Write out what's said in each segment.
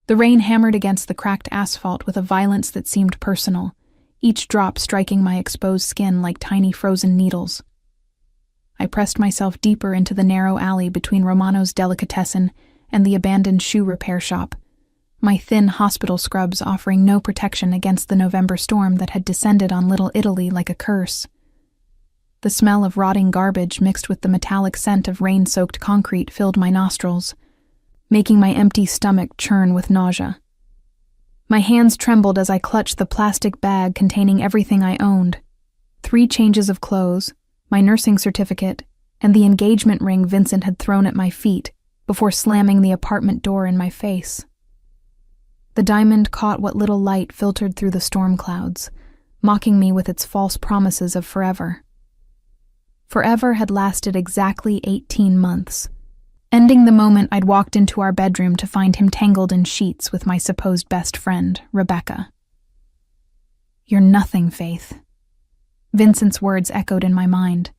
The rain hammered against the cracked asphalt with a violence that seemed personal, each drop striking my exposed skin like tiny frozen needles. I pressed myself deeper into the narrow alley between Romano's delicatessen and the abandoned shoe repair shop, my thin hospital scrubs offering no protection against the November storm that had descended on Little Italy like a curse. The smell of rotting garbage mixed with the metallic scent of rain-soaked concrete filled my nostrils, making my empty stomach churn with nausea. My hands trembled as I clutched the plastic bag containing everything I owned: 3 changes of clothes, my nursing certificate, and the engagement ring Vincent had thrown at my feet before slamming the apartment door in my face. The diamond caught what little light filtered through the storm clouds, mocking me with its false promises of forever. Forever had lasted exactly 18 months, ending the moment I'd walked into our bedroom to find him tangled in sheets with my supposed best friend, Rebecca. "You're nothing, Faith." Vincent's words echoed in my mind,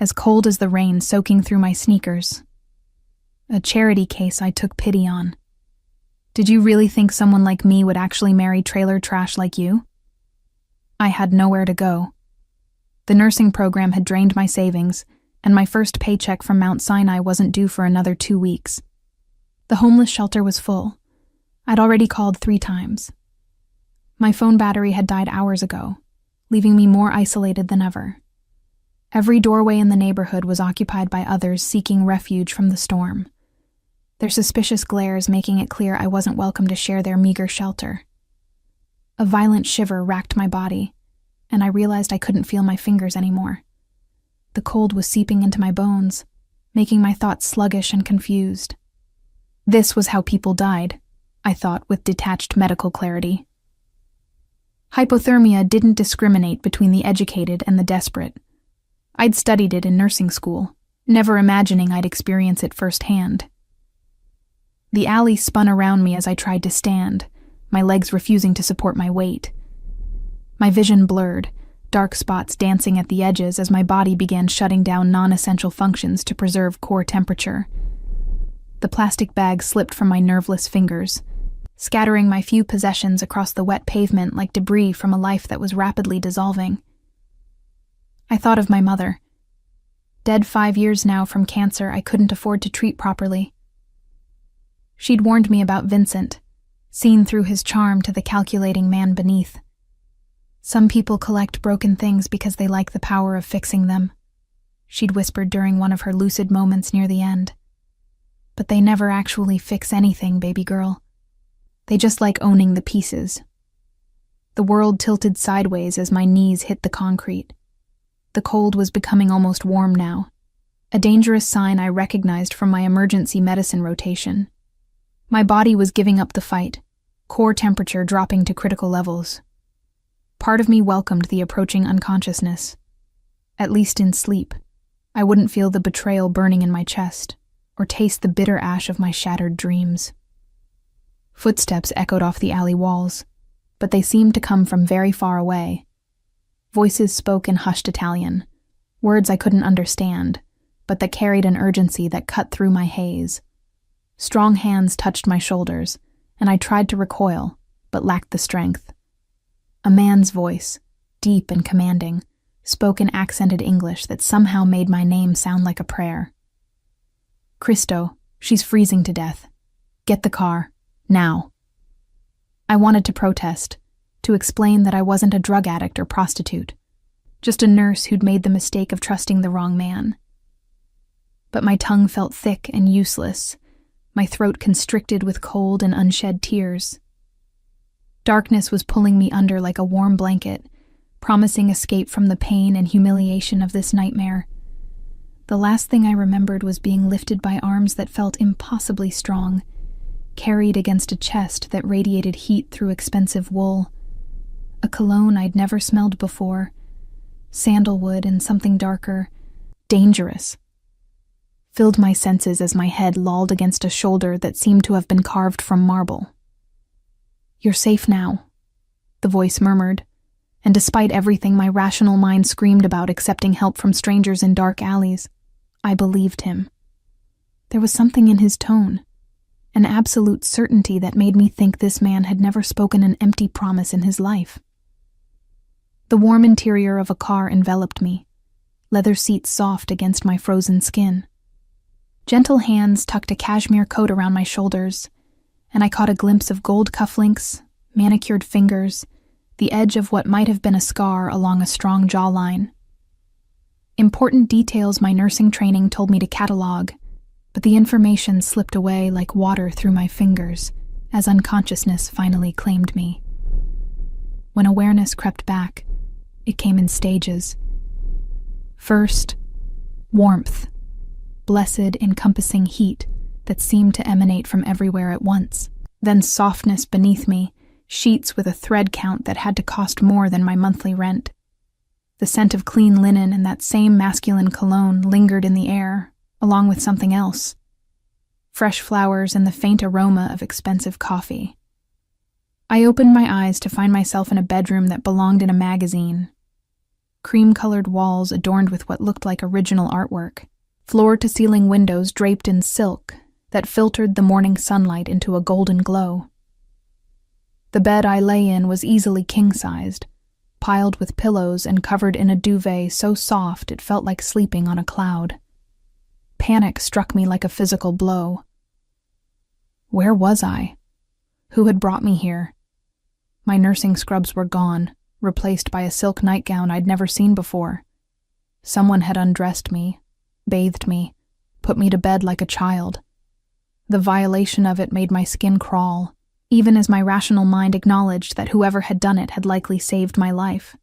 as cold as the rain soaking through my sneakers. A charity case I took pity on. Did you really think someone like me would actually marry trailer trash like you? I had nowhere to go. The nursing program had drained my savings, and my first paycheck from Mount Sinai wasn't due for another 2 weeks. The homeless shelter was full. I'd already called 3 times. My phone battery had died hours ago, leaving me more isolated than ever. Every doorway in the neighborhood was occupied by others seeking refuge from the storm, their suspicious glares making it clear I wasn't welcome to share their meager shelter. A violent shiver racked my body, and I realized I couldn't feel my fingers anymore. The cold was seeping into my bones, making my thoughts sluggish and confused. This was how people died, I thought with detached medical clarity. Hypothermia didn't discriminate between the educated and the desperate. I'd studied it in nursing school, never imagining I'd experience it firsthand. The alley spun around me as I tried to stand, my legs refusing to support my weight. My vision blurred, dark spots dancing at the edges as my body began shutting down non-essential functions to preserve core temperature. The plastic bag slipped from my nerveless fingers, scattering my few possessions across the wet pavement like debris from a life that was rapidly dissolving. I thought of my mother. Dead 5 years now from cancer I couldn't afford to treat properly. She'd warned me about Vincent, seen through his charm to the calculating man beneath. Some people collect broken things because they like the power of fixing them, she'd whispered during one of her lucid moments near the end. But they never actually fix anything, baby girl. They just like owning the pieces. The world tilted sideways as my knees hit the concrete. The cold was becoming almost warm now, a dangerous sign I recognized from my emergency medicine rotation. My body was giving up the fight, core temperature dropping to critical levels. Part of me welcomed the approaching unconsciousness. At least in sleep, I wouldn't feel the betrayal burning in my chest, or taste the bitter ash of my shattered dreams. Footsteps echoed off the alley walls, but they seemed to come from very far away. Voices spoke in hushed Italian, words I couldn't understand, but that carried an urgency that cut through my haze. Strong hands touched my shoulders, and I tried to recoil, but lacked the strength. A man's voice, deep and commanding, spoke in accented English that somehow made my name sound like a prayer. "Cristo, she's freezing to death. Get the car, now." I wanted to protest, to explain that I wasn't a drug addict or prostitute, just a nurse who'd made the mistake of trusting the wrong man. But my tongue felt thick and useless, my throat constricted with cold and unshed tears. Darkness was pulling me under like a warm blanket, promising escape from the pain and humiliation of this nightmare. The last thing I remembered was being lifted by arms that felt impossibly strong, carried against a chest that radiated heat through expensive wool. A cologne I'd never smelled before, sandalwood and something darker, dangerous, filled my senses as my head lolled against a shoulder that seemed to have been carved from marble. "You're safe now," the voice murmured, and despite everything my rational mind screamed about accepting help from strangers in dark alleys, I believed him. There was something in his tone, an absolute certainty that made me think this man had never spoken an empty promise in his life. The warm interior of a car enveloped me, leather seats soft against my frozen skin. Gentle hands tucked a cashmere coat around my shoulders, and I caught a glimpse of gold cufflinks, manicured fingers, the edge of what might have been a scar along a strong jawline. Important details my nursing training told me to catalog, but the information slipped away like water through my fingers as unconsciousness finally claimed me. When awareness crept back, it came in stages. First, warmth, blessed, encompassing heat that seemed to emanate from everywhere at once. Then softness beneath me, sheets with a thread count that had to cost more than my monthly rent. The scent of clean linen and that same masculine cologne lingered in the air, along with something else. Fresh flowers and the faint aroma of expensive coffee. I opened my eyes to find myself in a bedroom that belonged in a magazine. Cream-colored walls adorned with what looked like original artwork. Floor-to-ceiling windows draped in silk that filtered the morning sunlight into a golden glow. The bed I lay in was easily king-sized, piled with pillows and covered in a duvet so soft it felt like sleeping on a cloud. Panic struck me like a physical blow. Where was I? Who had brought me here? My nursing scrubs were gone, replaced by a silk nightgown I'd never seen before. Someone had undressed me, bathed me, put me to bed like a child. The violation of it made my skin crawl, even as my rational mind acknowledged that whoever had done it had likely saved my life.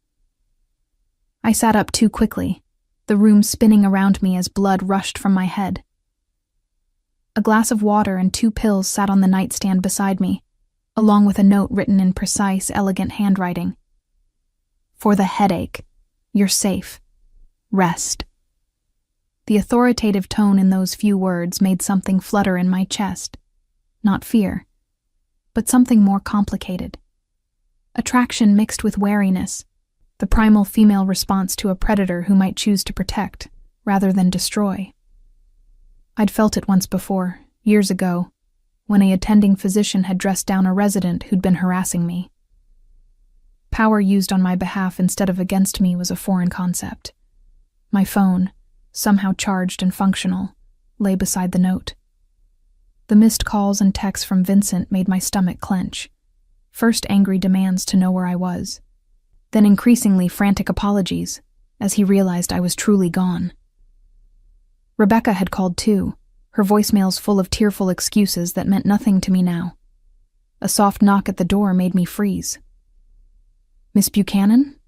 I sat up too quickly, the room spinning around me as blood rushed from my head. A glass of water and 2 pills sat on the nightstand beside me, along with a note written in precise, elegant handwriting. For the headache, you're safe. Rest. The authoritative tone in those few words made something flutter in my chest. Not fear, but something more complicated. Attraction mixed with wariness, the primal female response to a predator who might choose to protect, rather than destroy. I'd felt it once before, years ago, when a attending physician had dressed down a resident who'd been harassing me. Power used on my behalf instead of against me was a foreign concept. My phone, somehow charged and functional, lay beside the note. The missed calls and texts from Vincent made my stomach clench. First angry demands to know where I was, then increasingly frantic apologies, as he realized I was truly gone. Rebecca had called too, her voicemails full of tearful excuses that meant nothing to me now. A soft knock at the door made me freeze. Miss Buchanan?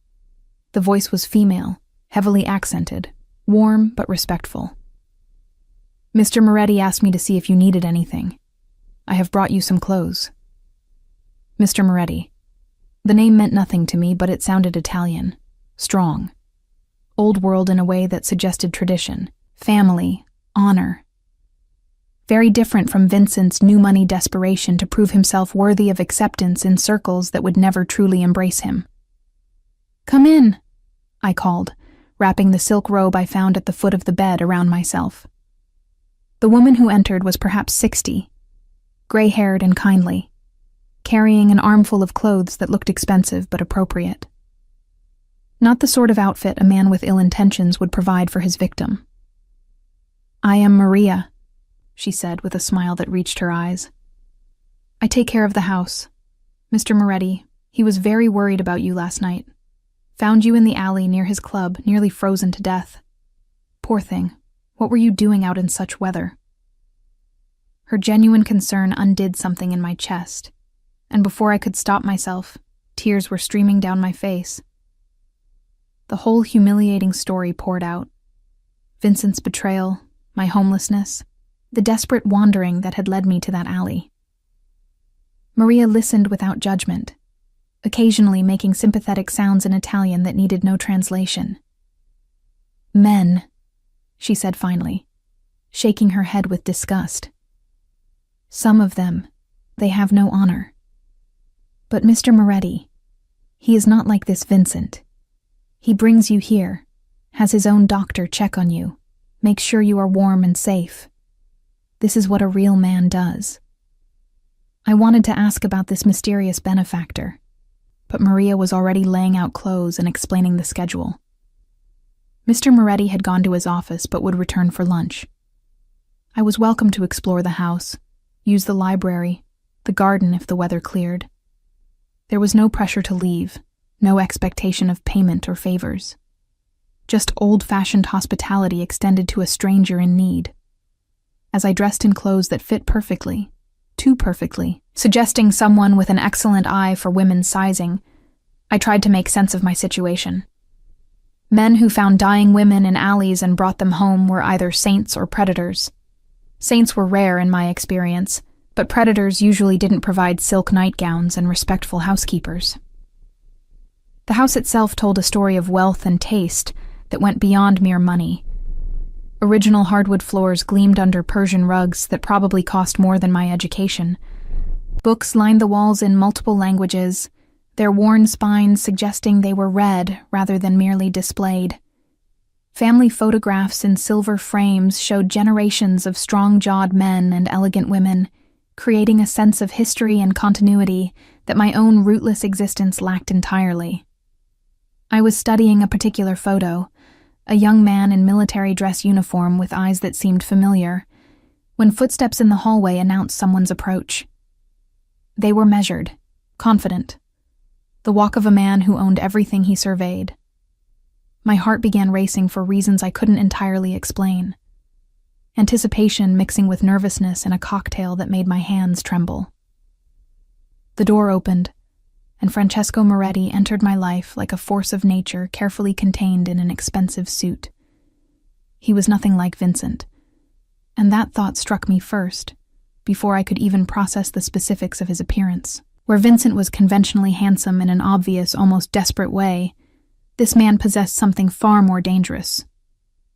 The voice was female, heavily accented, warm but respectful. Mr. Moretti asked me to see if you needed anything. I have brought you some clothes. Mr. Moretti. The name meant nothing to me, but it sounded Italian, strong. Old world in a way that suggested tradition, family, honor. Very different from Vincent's new money desperation to prove himself worthy of acceptance in circles that would never truly embrace him. Come in, I called, wrapping the silk robe I found at the foot of the bed around myself. The woman who entered was perhaps 60, gray-haired and kindly, carrying an armful of clothes that looked expensive but appropriate. Not the sort of outfit a man with ill intentions would provide for his victim. I am Maria, she said with a smile that reached her eyes. I take care of the house. Mr. Moretti, he was very worried about you last night. Found you in the alley near his club, nearly frozen to death. Poor thing, what were you doing out in such weather? Her genuine concern undid something in my chest, and before I could stop myself, tears were streaming down my face. The whole humiliating story poured out. Vincent's betrayal, my homelessness, the desperate wandering that had led me to that alley. Maria listened without judgment, occasionally making sympathetic sounds in Italian that needed no translation. Men, she said finally, shaking her head with disgust. Some of them, they have no honor. But Mr. Moretti, he is not like this Vincent. He brings you here, has his own doctor check on you, makes sure you are warm and safe. This is what a real man does. I wanted to ask about this mysterious benefactor, but Maria was already laying out clothes and explaining the schedule. Mr. Moretti had gone to his office but would return for lunch. I was welcome to explore the house, use the library, the garden if the weather cleared. There was no pressure to leave, no expectation of payment or favors. Just old-fashioned hospitality extended to a stranger in need. As I dressed in clothes that fit perfectly, too perfectly, suggesting someone with an excellent eye for women's sizing, I tried to make sense of my situation. Men who found dying women in alleys and brought them home were either saints or predators. Saints were rare in my experience, but predators usually didn't provide silk nightgowns and respectful housekeepers. The house itself told a story of wealth and taste that went beyond mere money. Original hardwood floors gleamed under Persian rugs that probably cost more than my education. Books lined the walls in multiple languages, their worn spines suggesting they were read rather than merely displayed. Family photographs in silver frames showed generations of strong-jawed men and elegant women, creating a sense of history and continuity that my own rootless existence lacked entirely. I was studying a particular photo, a young man in military dress uniform with eyes that seemed familiar, when footsteps in the hallway announced someone's approach. They were measured, confident, the walk of a man who owned everything he surveyed. My heart began racing for reasons I couldn't entirely explain. Anticipation mixing with nervousness in a cocktail that made my hands tremble. The door opened, and Francesco Moretti entered my life like a force of nature carefully contained in an expensive suit. He was nothing like Vincent, and that thought struck me first, before I could even process the specifics of his appearance. Where Vincent was conventionally handsome in an obvious, almost desperate way, this man possessed something far more dangerous,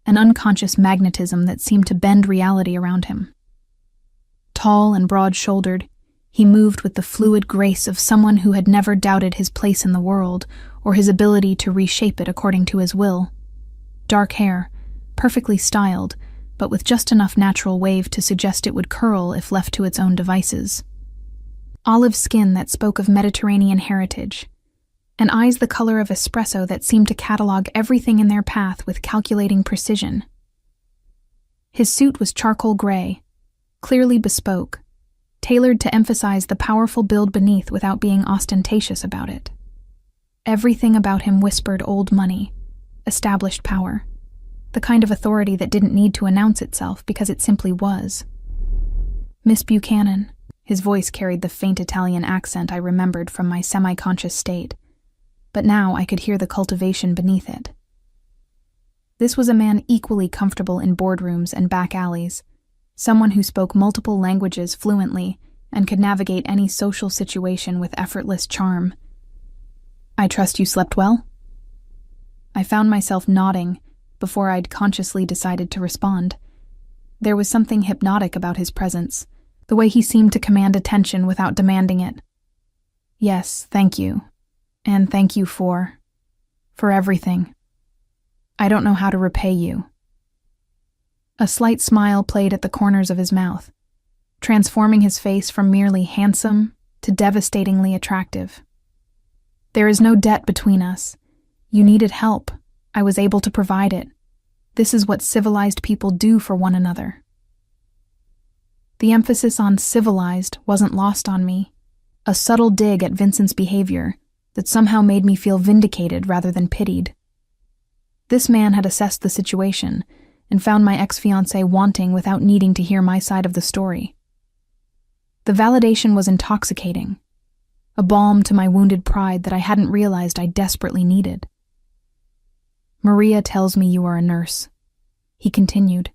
an unconscious magnetism that seemed to bend reality around him. Tall and broad-shouldered, he moved with the fluid grace of someone who had never doubted his place in the world or his ability to reshape it according to his will. Dark hair, perfectly styled, but with just enough natural wave to suggest it would curl if left to its own devices. Olive skin that spoke of Mediterranean heritage, and eyes the color of espresso that seemed to catalog everything in their path with calculating precision. His suit was charcoal gray, clearly bespoke, tailored to emphasize the powerful build beneath without being ostentatious about it. Everything about him whispered old money, established power, the kind of authority that didn't need to announce itself because it simply was. Miss Buchanan. His voice carried the faint Italian accent I remembered from my semi-conscious state, but now I could hear the cultivation beneath it. This was a man equally comfortable in boardrooms and back alleys, someone who spoke multiple languages fluently and could navigate any social situation with effortless charm. "I trust you slept well?" I found myself nodding before I'd consciously decided to respond. There was something hypnotic about his presence, the way he seemed to command attention without demanding it. "Yes, thank you. And thank you for everything. I don't know how to repay you." A slight smile played at the corners of his mouth, transforming his face from merely handsome to devastatingly attractive. "There is no debt between us. You needed help. I was able to provide it. This is what civilized people do for one another." The emphasis on civilized wasn't lost on me, a subtle dig at Vincent's behavior that somehow made me feel vindicated rather than pitied. This man had assessed the situation and found my ex-fiancé wanting without needing to hear my side of the story. The validation was intoxicating, a balm to my wounded pride that I hadn't realized I desperately needed. "Maria tells me you are a nurse," he continued,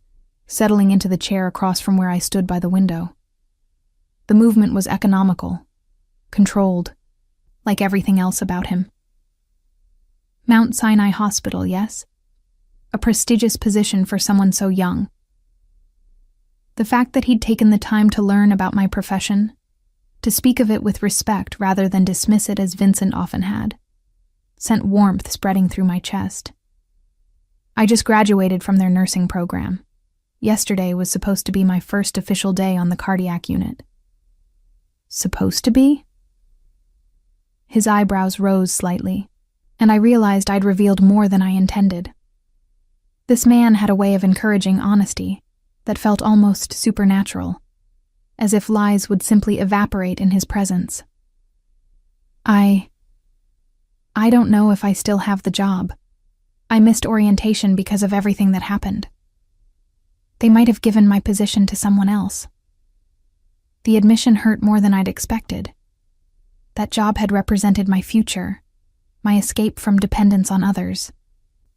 settling into the chair across from where I stood by the window. The movement was economical, controlled, like everything else about him. "Mount Sinai Hospital, yes? A prestigious position for someone so young." The fact that he'd taken the time to learn about my profession, to speak of it with respect rather than dismiss it as Vincent often had, sent warmth spreading through my chest. I just graduated from their nursing program. Yesterday was supposed to be my first official day on the cardiac unit. Supposed to be? His eyebrows rose slightly, and I realized I'd revealed more than I intended. This man had a way of encouraging honesty that felt almost supernatural, as if lies would simply evaporate in his presence. I don't know if I still have the job. I missed orientation because of everything that happened. They might have given my position to someone else. The admission hurt more than I'd expected. That job had represented my future, my escape from dependence on others,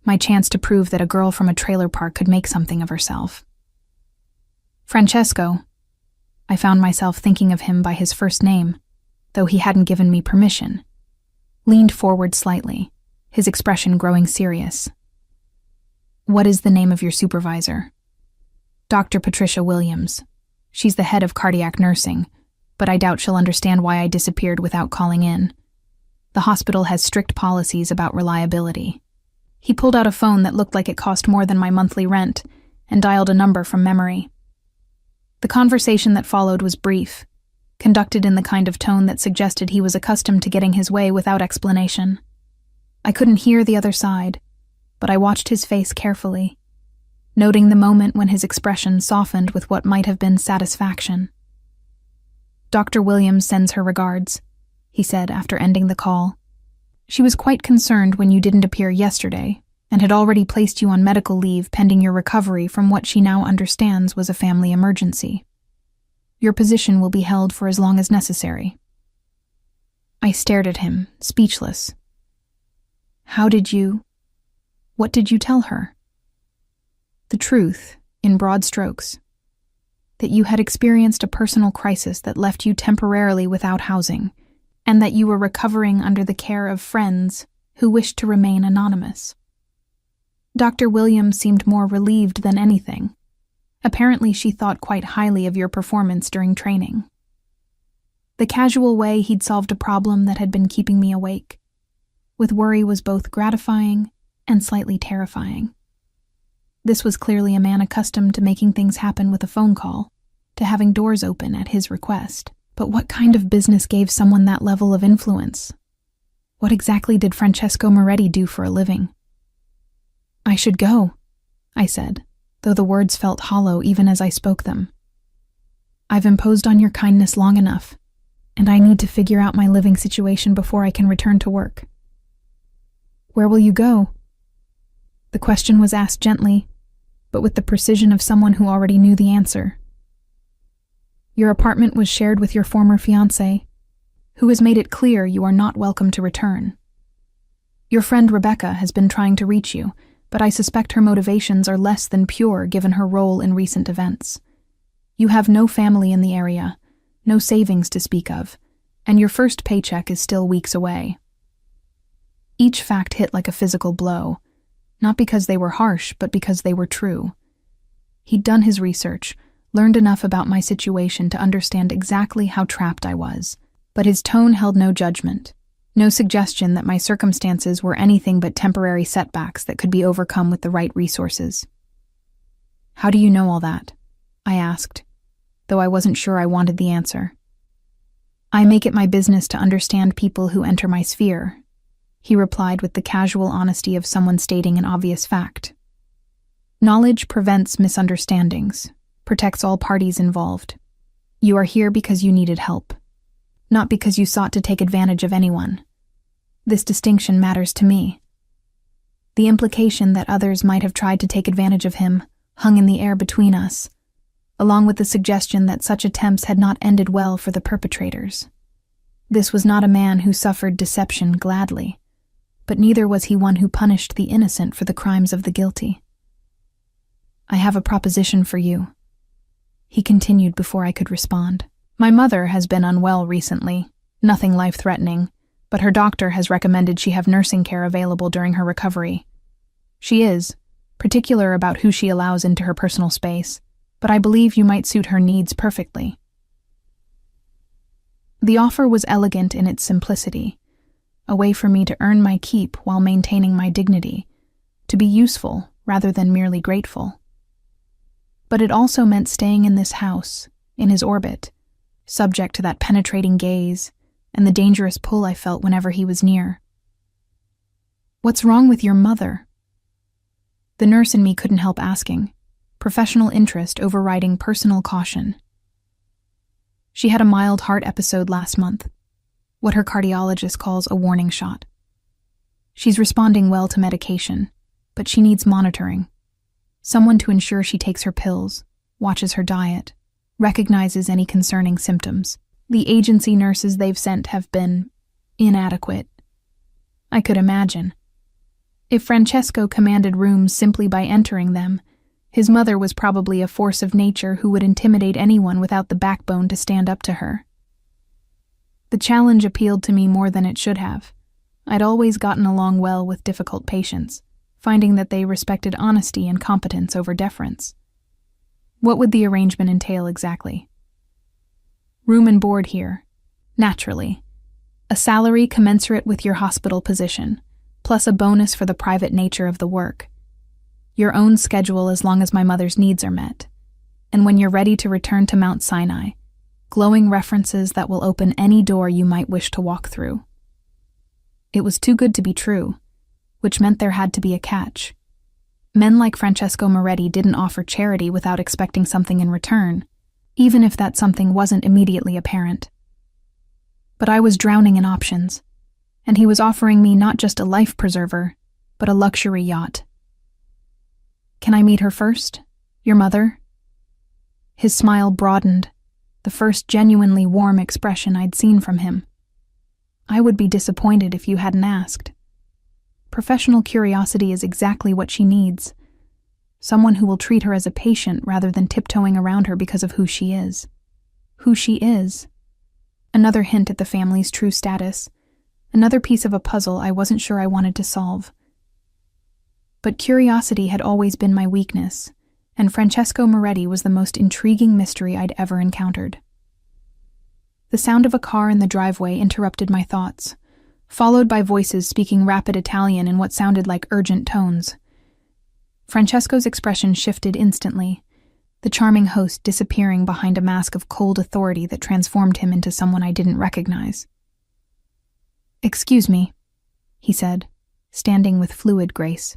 my chance to prove that a girl from a trailer park could make something of herself. Francesco. I found myself thinking of him by his first name, though he hadn't given me permission, leaned forward slightly, his expression growing serious. What is the name of your supervisor? Dr. Patricia Williams. She's the head of cardiac nursing, but I doubt she'll understand why I disappeared without calling in. The hospital has strict policies about reliability. He pulled out a phone that looked like it cost more than my monthly rent and dialed a number from memory. The conversation that followed was brief, conducted in the kind of tone that suggested he was accustomed to getting his way without explanation. I couldn't hear the other side, but I watched his face carefully, noting the moment when his expression softened with what might have been satisfaction. Dr. Williams sends her regards, he said after ending the call. She was quite concerned when you didn't appear yesterday and had already placed you on medical leave pending your recovery from what she now understands was a family emergency. Your position will be held for as long as necessary. I stared at him, speechless. What did you tell her? The truth, in broad strokes. That you had experienced a personal crisis that left you temporarily without housing, and that you were recovering under the care of friends who wished to remain anonymous. Dr. Williams seemed more relieved than anything. Apparently she thought quite highly of your performance during training. The casual way he'd solved a problem that had been keeping me awake, with worry, was both gratifying and slightly terrifying. This was clearly a man accustomed to making things happen with a phone call, to having doors open at his request. But what kind of business gave someone that level of influence? What exactly did Francesco Moretti do for a living? I should go, I said, though the words felt hollow even as I spoke them. I've imposed on your kindness long enough, and I need to figure out my living situation before I can return to work. Where will you go? The question was asked gently, but with the precision of someone who already knew the answer. Your apartment was shared with your former fiancé, who has made it clear you are not welcome to return. Your friend Rebecca has been trying to reach you, but I suspect her motivations are less than pure given her role in recent events. You have no family in the area, no savings to speak of, and your first paycheck is still weeks away. Each fact hit like a physical blow, not because they were harsh, but because they were true. He'd done his research, learned enough about my situation to understand exactly how trapped I was, but his tone held no judgment, no suggestion that my circumstances were anything but temporary setbacks that could be overcome with the right resources. How do you know all that? I asked, though I wasn't sure I wanted the answer. I make it my business to understand people who enter my sphere, he replied with the casual honesty of someone stating an obvious fact. Knowledge prevents misunderstandings, protects all parties involved. You are here because you needed help, not because you sought to take advantage of anyone. This distinction matters to me. The implication that others might have tried to take advantage of him hung in the air between us, along with the suggestion that such attempts had not ended well for the perpetrators. This was not a man who suffered deception gladly, but neither was he one who punished the innocent for the crimes of the guilty. I have a proposition for you, he continued before I could respond. My mother has been unwell recently, nothing life-threatening, but her doctor has recommended she have nursing care available during her recovery. She is particular about who she allows into her personal space, but I believe you might suit her needs perfectly. The offer was elegant in its simplicity, a way for me to earn my keep while maintaining my dignity, to be useful rather than merely grateful. But it also meant staying in this house, in his orbit, subject to that penetrating gaze and the dangerous pull I felt whenever he was near. "What's wrong with your mother?" The nurse in me couldn't help asking, professional interest overriding personal caution. "She had a mild heart episode last month, what her cardiologist calls a warning shot. She's responding well to medication, but she needs monitoring. Someone to ensure she takes her pills, watches her diet, recognizes any concerning symptoms. The agency nurses they've sent have been inadequate." I could imagine. If Francesco commanded rooms simply by entering them, his mother was probably a force of nature who would intimidate anyone without the backbone to stand up to her. The challenge appealed to me more than it should have. I'd always gotten along well with difficult patients, finding that they respected honesty and competence over deference. What would the arrangement entail exactly? Room and board here, naturally. A salary commensurate with your hospital position, plus a bonus for the private nature of the work. Your own schedule as long as my mother's needs are met. And when you're ready to return to Mount Sinai, glowing references that will open any door you might wish to walk through. It was too good to be true, which meant there had to be a catch. Men like Francesco Moretti didn't offer charity without expecting something in return, even if that something wasn't immediately apparent. But I was drowning in options, and he was offering me not just a life preserver, but a luxury yacht. "Can I meet her first? Your mother?" His smile broadened, the first genuinely warm expression I'd seen from him. "I would be disappointed if you hadn't asked. Professional curiosity is exactly what she needs. Someone who will treat her as a patient rather than tiptoeing around her because of who she is." Who she is. Another hint at the family's true status. Another piece of a puzzle I wasn't sure I wanted to solve. But curiosity had always been my weakness, and Francesco Moretti was the most intriguing mystery I'd ever encountered. The sound of a car in the driveway interrupted my thoughts, followed by voices speaking rapid Italian in what sounded like urgent tones. Francesco's expression shifted instantly, the charming host disappearing behind a mask of cold authority that transformed him into someone I didn't recognize. "Excuse me," he said, standing with fluid grace.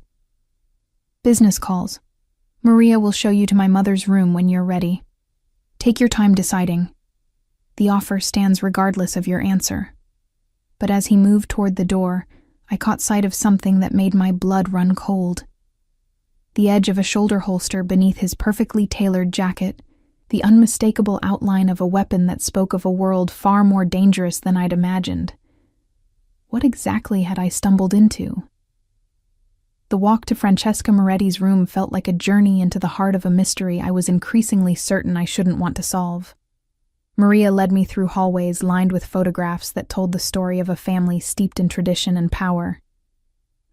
"Business calls. Maria will show you to my mother's room when you're ready. Take your time deciding. The offer stands regardless of your answer." But as he moved toward the door, I caught sight of something that made my blood run cold. The edge of a shoulder holster beneath his perfectly tailored jacket, the unmistakable outline of a weapon that spoke of a world far more dangerous than I'd imagined. What exactly had I stumbled into? The walk to Francesca Moretti's room felt like a journey into the heart of a mystery I was increasingly certain I shouldn't want to solve. Maria led me through hallways lined with photographs that told the story of a family steeped in tradition and power.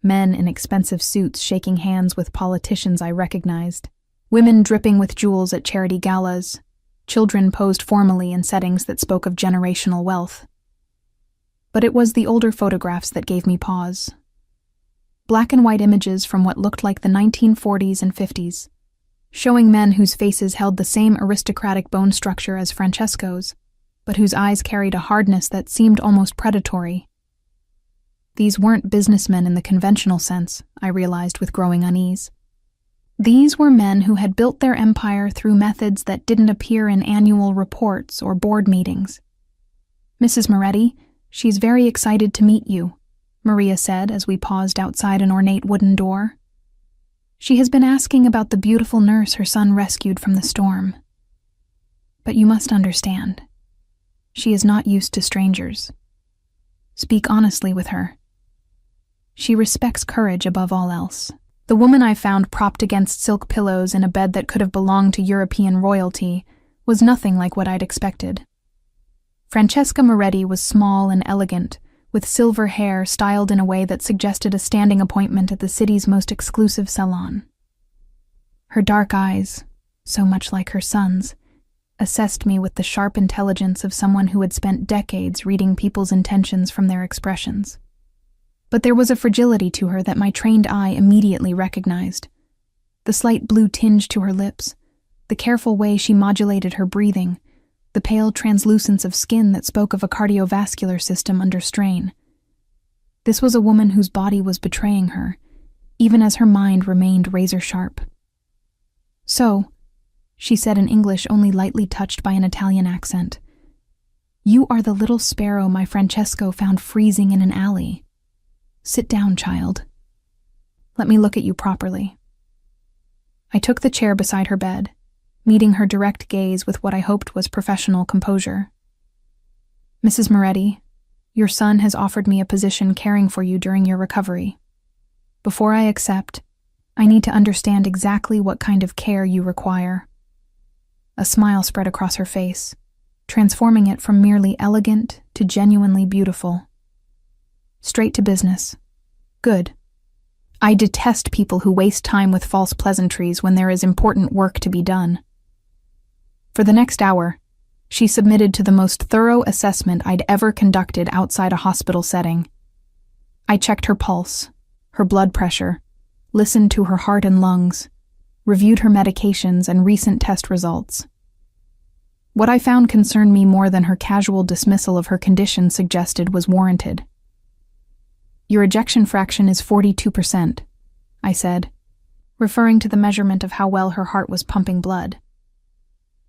Men in expensive suits shaking hands with politicians I recognized, women dripping with jewels at charity galas, children posed formally in settings that spoke of generational wealth. But it was the older photographs that gave me pause. Black and white images from what looked like the 1940s and 50s, showing men whose faces held the same aristocratic bone structure as Francesco's, but whose eyes carried a hardness that seemed almost predatory. These weren't businessmen in the conventional sense, I realized with growing unease. These were men who had built their empire through methods that didn't appear in annual reports or board meetings. "Mrs. Moretti, she's very excited to meet you," Maria said as we paused outside an ornate wooden door. "She has been asking about the beautiful nurse her son rescued from the storm. But you must understand, she is not used to strangers. Speak honestly with her. She respects courage above all else." The woman I found propped against silk pillows in a bed that could have belonged to European royalty was nothing like what I'd expected. Francesca Moretti was small and elegant, with silver hair styled in a way that suggested a standing appointment at the city's most exclusive salon. Her dark eyes, so much like her son's, assessed me with the sharp intelligence of someone who had spent decades reading people's intentions from their expressions. But there was a fragility to her that my trained eye immediately recognized. The slight blue tinge to her lips, the careful way she modulated her breathing, the pale translucence of skin that spoke of a cardiovascular system under strain. This was a woman whose body was betraying her, even as her mind remained razor-sharp. "So," she said in English only lightly touched by an Italian accent, "you are the little sparrow my Francesco found freezing in an alley. Sit down, child. Let me look at you properly." I took the chair beside her bed, meeting her direct gaze with what I hoped was professional composure. "Mrs. Moretti, your son has offered me a position caring for you during your recovery. Before I accept, I need to understand exactly what kind of care you require." A smile spread across her face, transforming it from merely elegant to genuinely beautiful. "Straight to business. Good. I detest people who waste time with false pleasantries when there is important work to be done." For the next hour, she submitted to the most thorough assessment I'd ever conducted outside a hospital setting. I checked her pulse, her blood pressure, listened to her heart and lungs, reviewed her medications and recent test results. What I found concerned me more than her casual dismissal of her condition suggested was warranted. "Your ejection fraction is 42%, I said, referring to the measurement of how well her heart was pumping blood.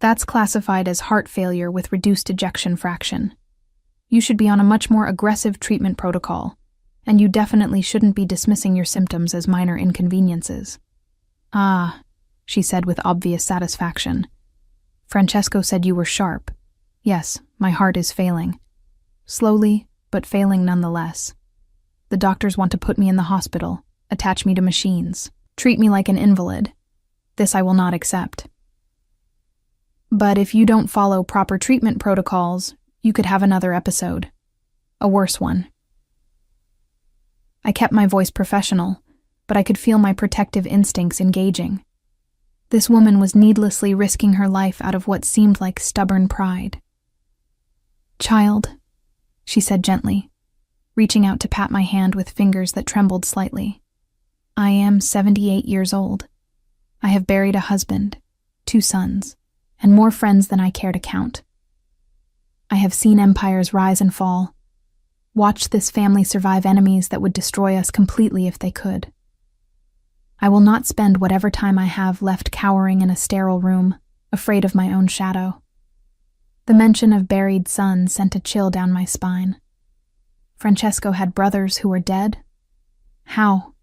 "That's classified as heart failure with reduced ejection fraction. You should be on a much more aggressive treatment protocol, and you definitely shouldn't be dismissing your symptoms as minor inconveniences." "Ah," she said with obvious satisfaction. "Francesco said you were sharp. Yes, my heart is failing. Slowly, but failing nonetheless. The doctors want to put me in the hospital, attach me to machines, treat me like an invalid. This I will not accept. But if you don't follow proper treatment protocols, you could have another episode. A worse one." I kept my voice professional, but I could feel my protective instincts engaging. This woman was needlessly risking her life out of what seemed like stubborn pride. "Child," she said gently, reaching out to pat my hand with fingers that trembled slightly. "I am 78 years old. I have buried a husband, 2 sons, and more friends than I care to count. I have seen empires rise and fall, watched this family survive enemies that would destroy us completely if they could. I will not spend whatever time I have left cowering in a sterile room, afraid of my own shadow." The mention of buried sons sent a chill down my spine. Francesco had brothers who were dead? How?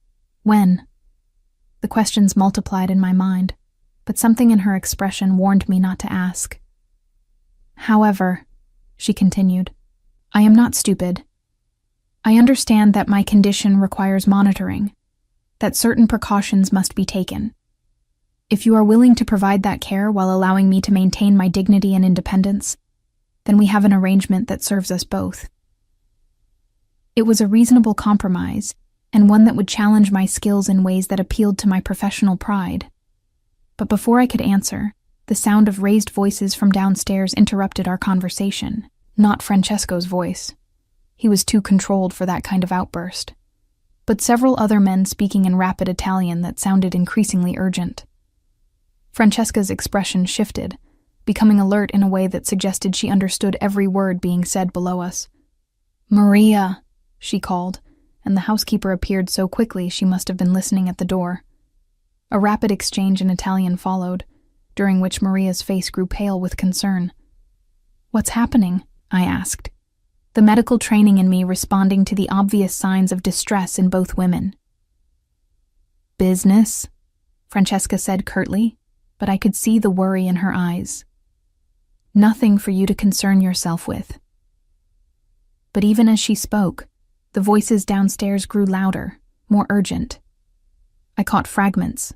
When? The questions multiplied in my mind, but something in her expression warned me not to ask. "However," she continued, "I am not stupid. I understand that my condition requires monitoring, that certain precautions must be taken. If you are willing to provide that care while allowing me to maintain my dignity and independence, then we have an arrangement that serves us both." It was a reasonable compromise, and one that would challenge my skills in ways that appealed to my professional pride. But before I could answer, the sound of raised voices from downstairs interrupted our conversation, not Francesco's voice. He was too controlled for that kind of outburst. But several other men speaking in rapid Italian that sounded increasingly urgent. Francesca's expression shifted, becoming alert in a way that suggested she understood every word being said below us. "Maria," she called, and the housekeeper appeared so quickly she must have been listening at the door. A rapid exchange in Italian followed, during which Maria's face grew pale with concern. "What's happening?" I asked, the medical training in me responding to the obvious signs of distress in both women. "Business," Francesca said curtly, but I could see the worry in her eyes. "Nothing for you to concern yourself with." But even as she spoke, the voices downstairs grew louder, more urgent. I caught fragments,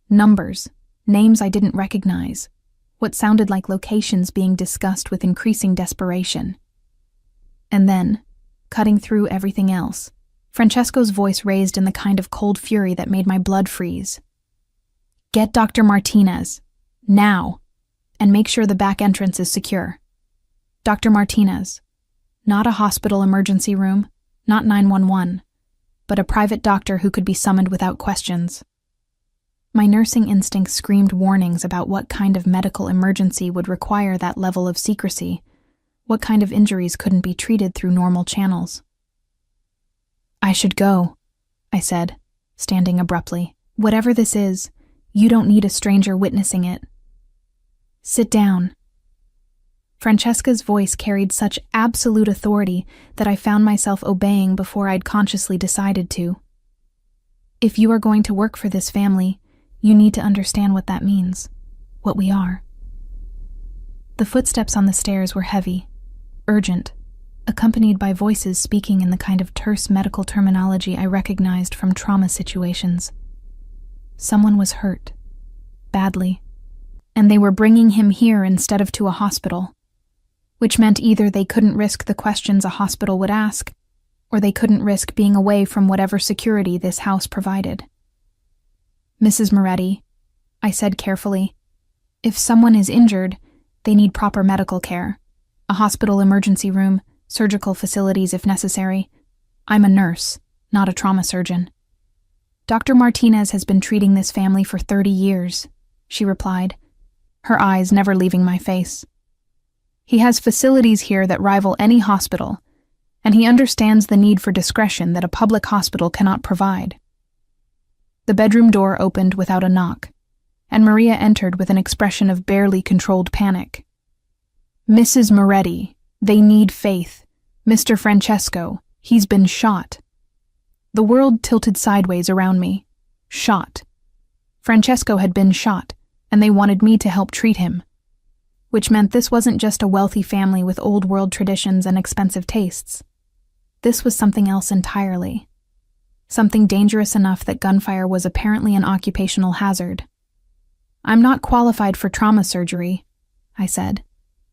numbers, names I didn't recognize, what sounded like locations being discussed with increasing desperation. And then, cutting through everything else, Francesco's voice raised in the kind of cold fury that made my blood freeze. "Get Dr. Martinez, now, and make sure the back entrance is secure. Dr. Martinez, not a hospital emergency room, not 911, but a private doctor who could be summoned without questions." My nursing instinct screamed warnings about what kind of medical emergency would require that level of secrecy, what kind of injuries couldn't be treated through normal channels. "I should go," I said, standing abruptly. "Whatever this is, you don't need a stranger witnessing it. Sit down." Francesca's voice carried such absolute authority that I found myself obeying before I'd consciously decided to. "If you are going to work for this family, you need to understand what that means, what we are." The footsteps on the stairs were heavy, urgent, accompanied by voices speaking in the kind of terse medical terminology I recognized from trauma situations. Someone was hurt, badly, and they were bringing him here instead of to a hospital, which meant either they couldn't risk the questions a hospital would ask, or they couldn't risk being away from whatever security this house provided. "Mrs. Moretti," I said carefully, "if someone is injured, they need proper medical care. A hospital emergency room, surgical facilities if necessary. I'm a nurse, not a trauma surgeon." "Dr. Martinez has been treating this family for 30 years, she replied, her eyes never leaving my face. "He has facilities here that rival any hospital, and he understands the need for discretion that a public hospital cannot provide." The bedroom door opened without a knock, and Maria entered with an expression of barely controlled panic. "Mrs. Moretti, they need faith. Mr. Francesco, he's been shot." The world tilted sideways around me. Shot. Francesco had been shot, and they wanted me to help treat him. Which meant this wasn't just a wealthy family with old-world traditions and expensive tastes. This was something else entirely. Something dangerous enough that gunfire was apparently an occupational hazard. "I'm not qualified for trauma surgery," I said,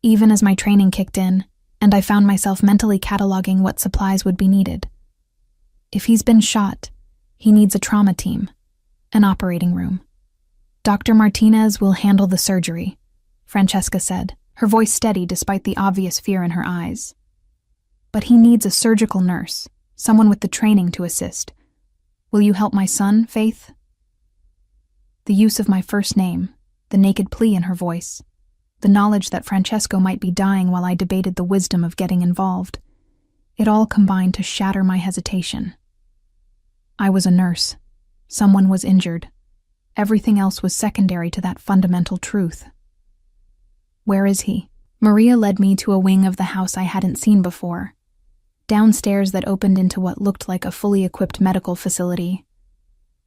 even as my training kicked in, and I found myself mentally cataloging what supplies would be needed. "If he's been shot, he needs a trauma team, an operating room. Dr. Martinez will handle the surgery," Francesca said, her voice steady despite the obvious fear in her eyes. "But he needs a surgical nurse, someone with the training to assist. Will you help my son, Faith?" The use of my first name, the naked plea in her voice, the knowledge that Francesco might be dying while I debated the wisdom of getting involved, it all combined to shatter my hesitation. I was a nurse. Someone was injured. Everything else was secondary to that fundamental truth. "Where is he?" Maria led me to a wing of the house I hadn't seen before, downstairs that opened into what looked like a fully equipped medical facility.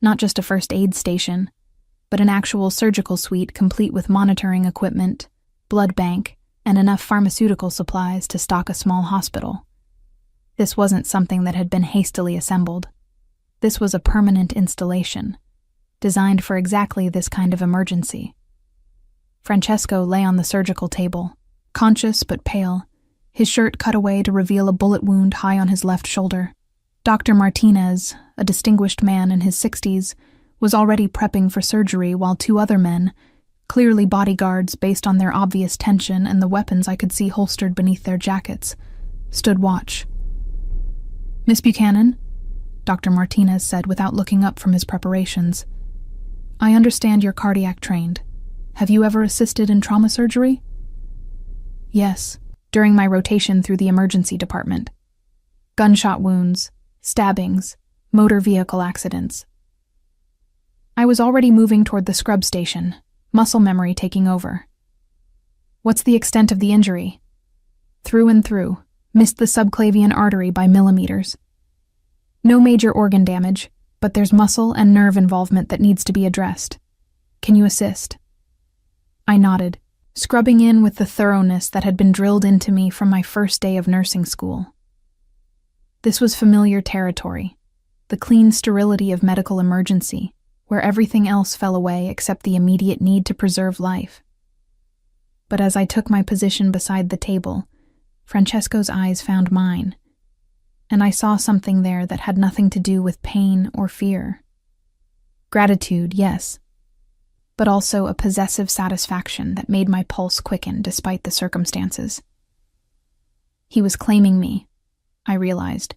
Not just a first aid station, but an actual surgical suite complete with monitoring equipment, blood bank, and enough pharmaceutical supplies to stock a small hospital. This wasn't something that had been hastily assembled. This was a permanent installation, designed for exactly this kind of emergency. Francesco lay on the surgical table, conscious but pale, his shirt cut away to reveal a bullet wound high on his left shoulder. Dr. Martinez, a distinguished man in his 60s, was already prepping for surgery while two other men, clearly bodyguards based on their obvious tension and the weapons I could see holstered beneath their jackets, stood watch. "Miss Buchanan?" Dr. Martinez said without looking up from his preparations. "I understand you're cardiac trained. Have you ever assisted in trauma surgery?" "Yes, during my rotation through the emergency department. Gunshot wounds, stabbings, motor vehicle accidents." I was already moving toward the scrub station, muscle memory taking over. "What's the extent of the injury?" "Through and through, missed the subclavian artery by millimeters. No major organ damage, but there's muscle and nerve involvement that needs to be addressed. Can you assist?" I nodded, scrubbing in with the thoroughness that had been drilled into me from my first day of nursing school. This was familiar territory, the clean sterility of medical emergency, where everything else fell away except the immediate need to preserve life. But as I took my position beside the table, Francesco's eyes found mine, and I saw something there that had nothing to do with pain or fear. Gratitude, yes, but also a possessive satisfaction that made my pulse quicken despite the circumstances. He was claiming me, I realized,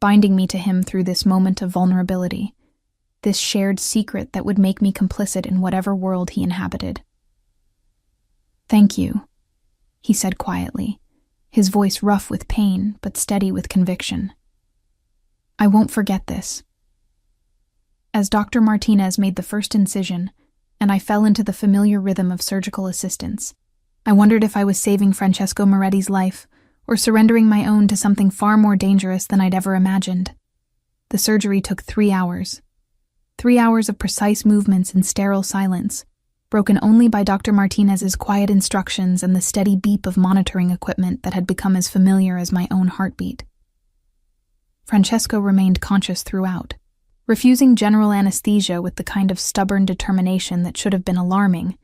binding me to him through this moment of vulnerability, this shared secret that would make me complicit in whatever world he inhabited. "Thank you," he said quietly, his voice rough with pain but steady with conviction. "I won't forget this." As Dr. Martinez made the first incision, and I fell into the familiar rhythm of surgical assistance, I wondered if I was saving Francesco Moretti's life or surrendering my own to something far more dangerous than I'd ever imagined. The surgery took 3 hours. 3 hours of precise movements in sterile silence, broken only by Dr. Martinez's quiet instructions and the steady beep of monitoring equipment that had become as familiar as my own heartbeat. Francesco remained conscious throughout, refusing general anesthesia with the kind of stubborn determination that should have been alarming,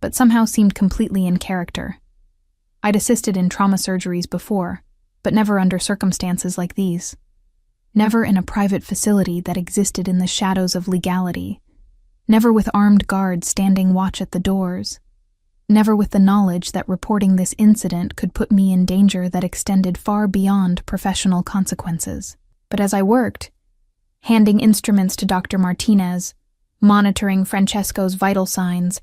but somehow seemed completely in character. I'd assisted in trauma surgeries before, but never under circumstances like these. Never in a private facility that existed in the shadows of legality. Never with armed guards standing watch at the doors. Never with the knowledge that reporting this incident could put me in danger that extended far beyond professional consequences. But as I worked, handing instruments to Dr. Martinez, monitoring Francesco's vital signs,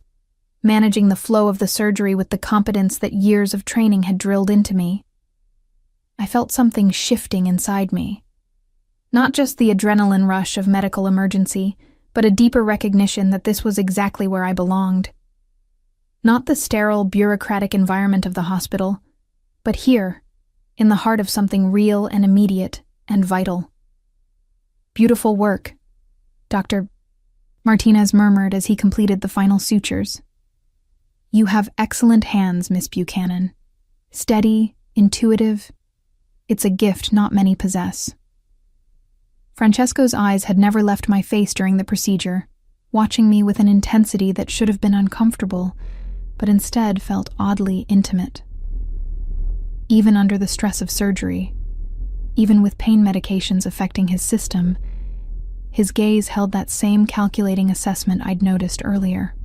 managing the flow of the surgery with the competence that years of training had drilled into me, I felt something shifting inside me. Not just the adrenaline rush of medical emergency, but a deeper recognition that this was exactly where I belonged. Not the sterile, bureaucratic environment of the hospital, but here, in the heart of something real and immediate and vital. "Beautiful work," Dr. Martinez murmured as he completed the final sutures. "You have excellent hands, Miss Buchanan. Steady, intuitive. It's a gift not many possess." Francesco's eyes had never left my face during the procedure, watching me with an intensity that should have been uncomfortable, but instead felt oddly intimate. Even under the stress of surgery, even with pain medications affecting his system, his gaze held that same calculating assessment I'd noticed earlier.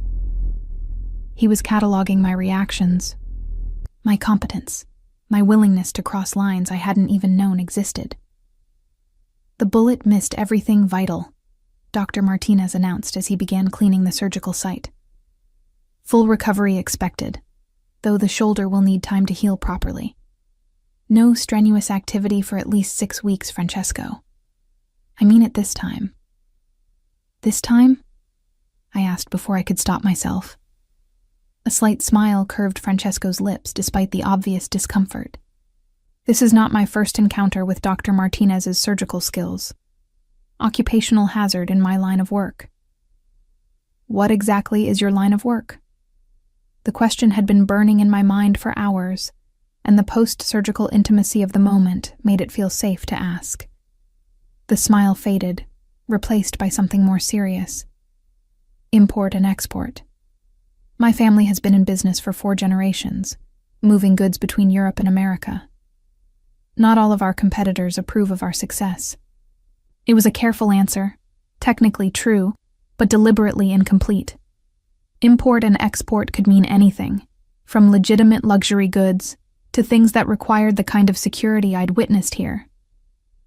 He was cataloging my reactions, my competence, my willingness to cross lines I hadn't even known existed. "The bullet missed everything vital," Dr. Martinez announced as he began cleaning the surgical site. "Full recovery expected, though the shoulder will need time to heal properly. No strenuous activity for at least 6 weeks, Francesco. I mean it this time." "This time?" I asked before I could stop myself. A slight smile curved Francesco's lips despite the obvious discomfort. This is not my first encounter with Dr. Martinez's surgical skills. Occupational hazard in my line of work. "What exactly is your line of work?" The question had been burning in my mind for hours, and the post-surgical intimacy of the moment made it feel safe to ask. The smile faded, replaced by something more serious. "Import and export. My family has been in business for 4 generations, moving goods between Europe and America. Not all of our competitors approve of our success." It was a careful answer, technically true, but deliberately incomplete. Import and export could mean anything, from legitimate luxury goods to things that required the kind of security I'd witnessed here.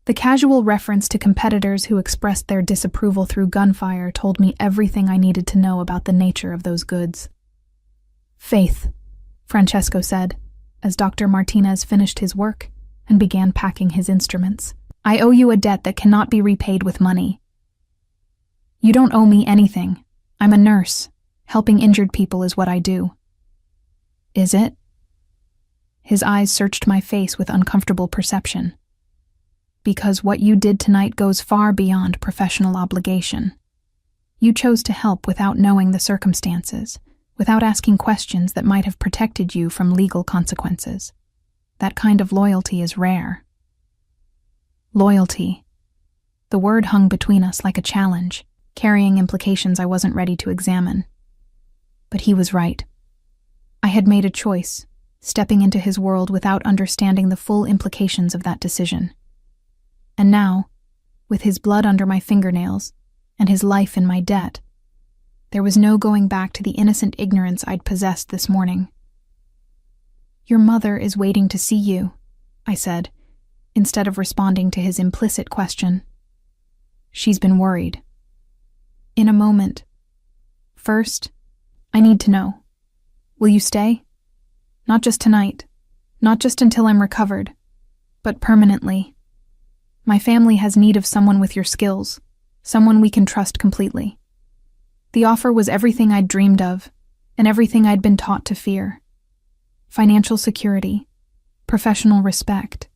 The casual reference to competitors who expressed their disapproval through gunfire told me everything I needed to know about the nature of those goods. "Faith," Francesco said, as Dr. Martinez finished his work and began packing his instruments. "I owe you a debt that cannot be repaid with money." "You don't owe me anything. I'm a nurse. Helping injured people is what I do." "Is it?" His eyes searched my face with uncomfortable perception. "Because what you did tonight goes far beyond professional obligation. You chose to help without knowing the circumstances, without asking questions that might have protected you from legal consequences. That kind of loyalty is rare." Loyalty. The word hung between us like a challenge, carrying implications I wasn't ready to examine. But he was right. I had made a choice, stepping into his world without understanding the full implications of that decision. And now, with his blood under my fingernails and his life in my debt, there was no going back to the innocent ignorance I'd possessed this morning. "Your mother is waiting to see you," I said, instead of responding to his implicit question. "She's been worried." In a moment. First, I need to know. Will you stay? Not just tonight, not just until I'm recovered, but permanently. My family has need of someone with your skills, someone we can trust completely. The offer was everything I'd dreamed of, and everything I'd been taught to fear. Financial security, professional respect,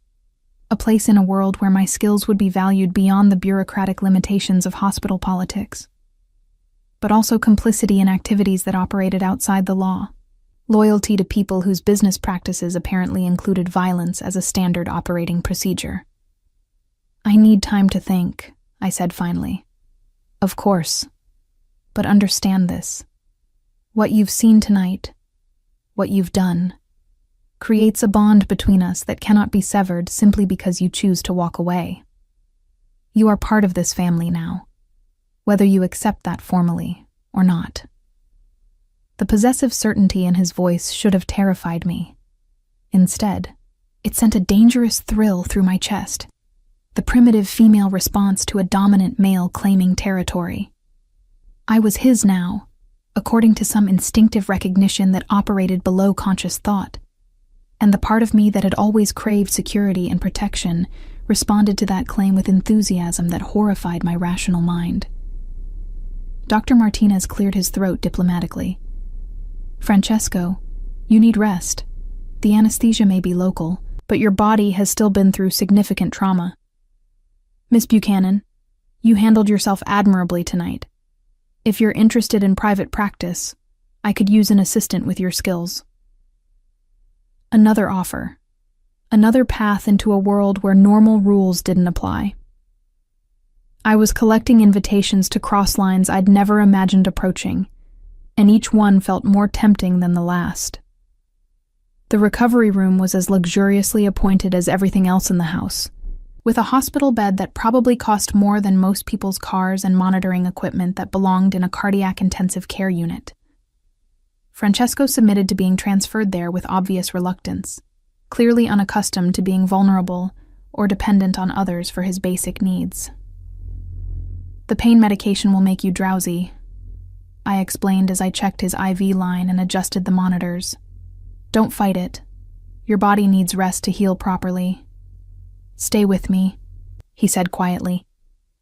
a place in a world where my skills would be valued beyond the bureaucratic limitations of hospital politics. But also complicity in activities that operated outside the law, loyalty to people whose business practices apparently included violence as a standard operating procedure. I need time to think, I said finally. Of course, but understand this. What you've seen tonight, what you've done, creates a bond between us that cannot be severed simply because you choose to walk away. You are part of this family now, whether you accept that formally or not. The possessive certainty in his voice should have terrified me. Instead, it sent a dangerous thrill through my chest, the primitive female response to a dominant male claiming territory. I was his now, according to some instinctive recognition that operated below conscious thought, and the part of me that had always craved security and protection responded to that claim with enthusiasm that horrified my rational mind. Dr. Martinez cleared his throat diplomatically. Francesco, you need rest. The anesthesia may be local, but your body has still been through significant trauma. Miss Buchanan, you handled yourself admirably tonight. If you're interested in private practice, I could use an assistant with your skills. Another offer. Another path into a world where normal rules didn't apply. I was collecting invitations to cross lines I'd never imagined approaching, and each one felt more tempting than the last. The recovery room was as luxuriously appointed as everything else in the house, with a hospital bed that probably cost more than most people's cars and monitoring equipment that belonged in a cardiac intensive care unit. Francesco submitted to being transferred there with obvious reluctance, clearly unaccustomed to being vulnerable or dependent on others for his basic needs. The pain medication will make you drowsy, I explained as I checked his IV line and adjusted the monitors. Don't fight it. Your body needs rest to heal properly. Stay with me, he said quietly,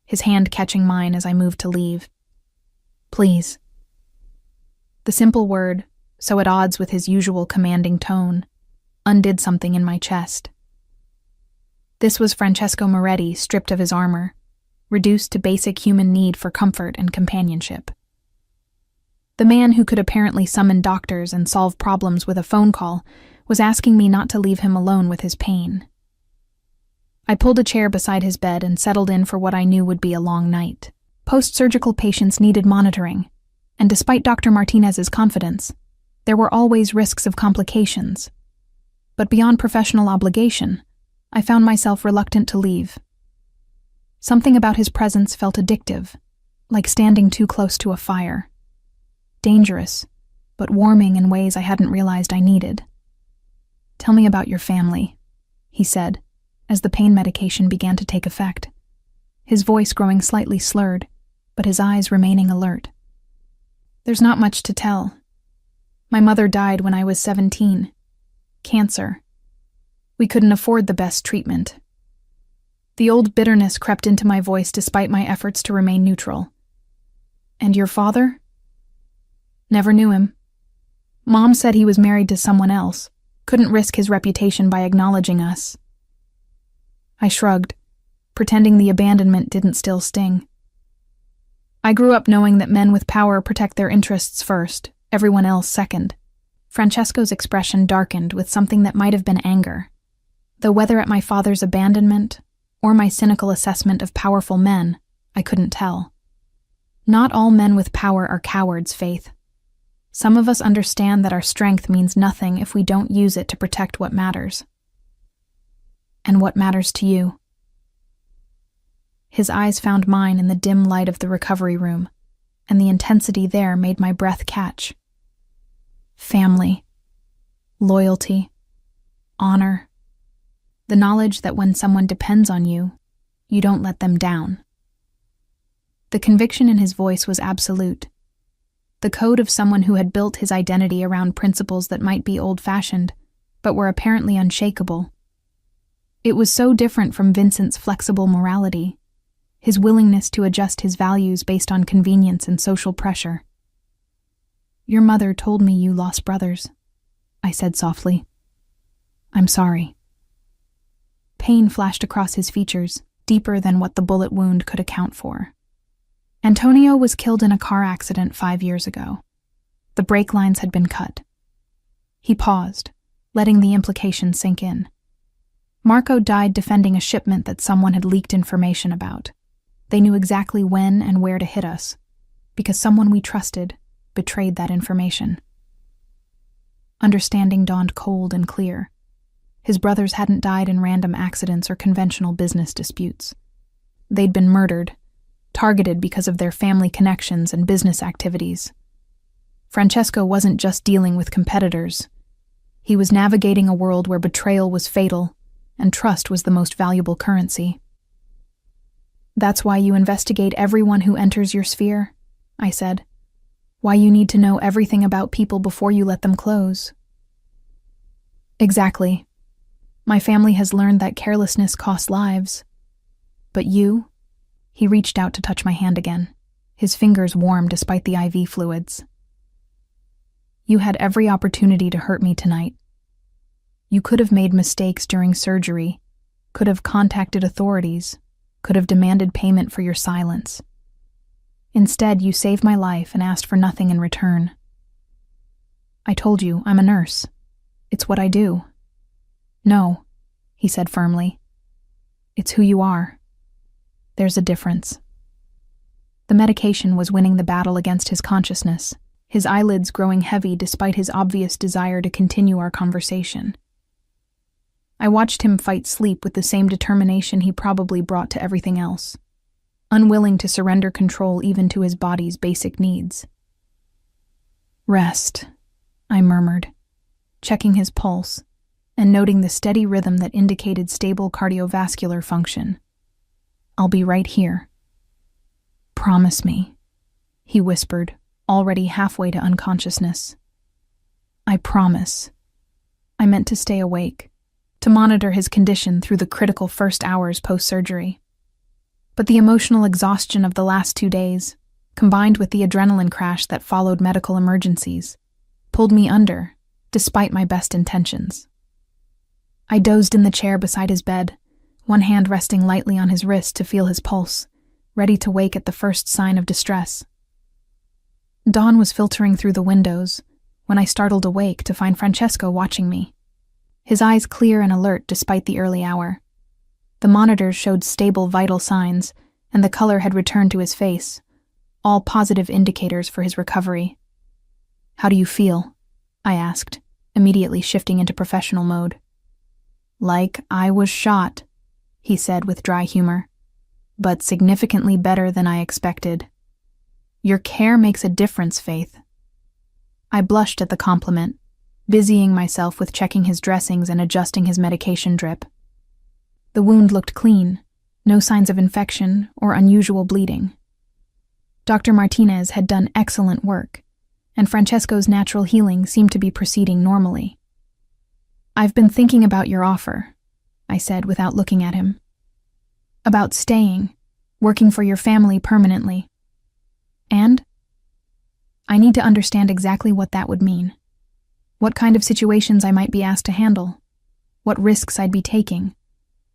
his hand catching mine as I moved to leave. Please. The simple word, so at odds with his usual commanding tone, undid something in my chest. This was Francesco Moretti stripped of his armor, reduced to basic human need for comfort and companionship. The man who could apparently summon doctors and solve problems with a phone call was asking me not to leave him alone with his pain. I pulled a chair beside his bed and settled in for what I knew would be a long night. Post-surgical patients needed monitoring, and despite Dr. Martinez's confidence, there were always risks of complications. But beyond professional obligation, I found myself reluctant to leave. Something about his presence felt addictive, like standing too close to a fire. Dangerous, but warming in ways I hadn't realized I needed. Tell me about your family, he said, as the pain medication began to take effect, his voice growing slightly slurred, but his eyes remaining alert. There's not much to tell. My mother died when I was 17. Cancer. We couldn't afford the best treatment. The old bitterness crept into my voice despite my efforts to remain neutral. And your father? Never knew him. Mom said he was married to someone else, couldn't risk his reputation by acknowledging us. I shrugged, pretending the abandonment didn't still sting. I grew up knowing that men with power protect their interests first, everyone else second. Francesco's expression darkened with something that might have been anger, though whether at my father's abandonment or my cynical assessment of powerful men, I couldn't tell. Not all men with power are cowards, Faith. Some of us understand that our strength means nothing if we don't use it to protect what matters. And what matters to you? His eyes found mine in the dim light of the recovery room, and the intensity there made my breath catch. Family, loyalty, honor, the knowledge that when someone depends on you, you don't let them down. The conviction in his voice was absolute. The code of someone who had built his identity around principles that might be old-fashioned, but were apparently unshakable. It was so different from Vincent's flexible morality, his willingness to adjust his values based on convenience and social pressure. "Your mother told me you lost brothers," I said softly. "I'm sorry." Pain flashed across his features, deeper than what the bullet wound could account for. Antonio was killed in a car accident 5 years ago. The brake lines had been cut. He paused, letting the implication sink in. Marco died defending a shipment that someone had leaked information about. They knew exactly when and where to hit us, because someone we trusted betrayed that information. Understanding dawned cold and clear. His brothers hadn't died in random accidents or conventional business disputes. They'd been murdered, targeted because of their family connections and business activities. Francesco wasn't just dealing with competitors. He was navigating a world where betrayal was fatal and trust was the most valuable currency. "That's why you investigate everyone who enters your sphere," I said. "Why you need to know everything about people before you let them close." "Exactly. My family has learned that carelessness costs lives. But you..." He reached out to touch my hand again, his fingers warm despite the IV fluids. "You had every opportunity to hurt me tonight. You could have made mistakes during surgery, could have contacted authorities, could have demanded payment for your silence. Instead, you saved my life and asked for nothing in return. I told you, I'm a nurse. It's what I do." "No," he said firmly. "It's who you are. There's a difference." The medication was winning the battle against his consciousness, his eyelids growing heavy despite his obvious desire to continue our conversation. I watched him fight sleep with the same determination he probably brought to everything else, unwilling to surrender control even to his body's basic needs. "Rest," I murmured, checking his pulse and noting the steady rhythm that indicated stable cardiovascular function. "I'll be right here." "Promise me," he whispered, already halfway to unconsciousness. "I promise." I meant to stay awake, to monitor his condition through the critical first hours post-surgery. But the emotional exhaustion of the last 2 days, combined with the adrenaline crash that followed medical emergencies, pulled me under, despite my best intentions. I dozed in the chair beside his bed, one hand resting lightly on his wrist to feel his pulse, ready to wake at the first sign of distress. Dawn was filtering through the windows when I startled awake to find Francesco watching me, his eyes clear and alert despite the early hour. The monitors showed stable vital signs, and the color had returned to his face, all positive indicators for his recovery. "How do you feel?" I asked, immediately shifting into professional mode. "Like I was shot," he said with dry humor, "but significantly better than I expected. Your care makes a difference, Faith." I blushed at the compliment, busying myself with checking his dressings and adjusting his medication drip. The wound looked clean, no signs of infection or unusual bleeding. Dr. Martinez had done excellent work, and Francesco's natural healing seemed to be proceeding normally. "I've been thinking about your offer," I said without looking at him. "About staying, working for your family permanently. And I need to understand exactly what that would mean. What kind of situations I might be asked to handle, what risks I'd be taking,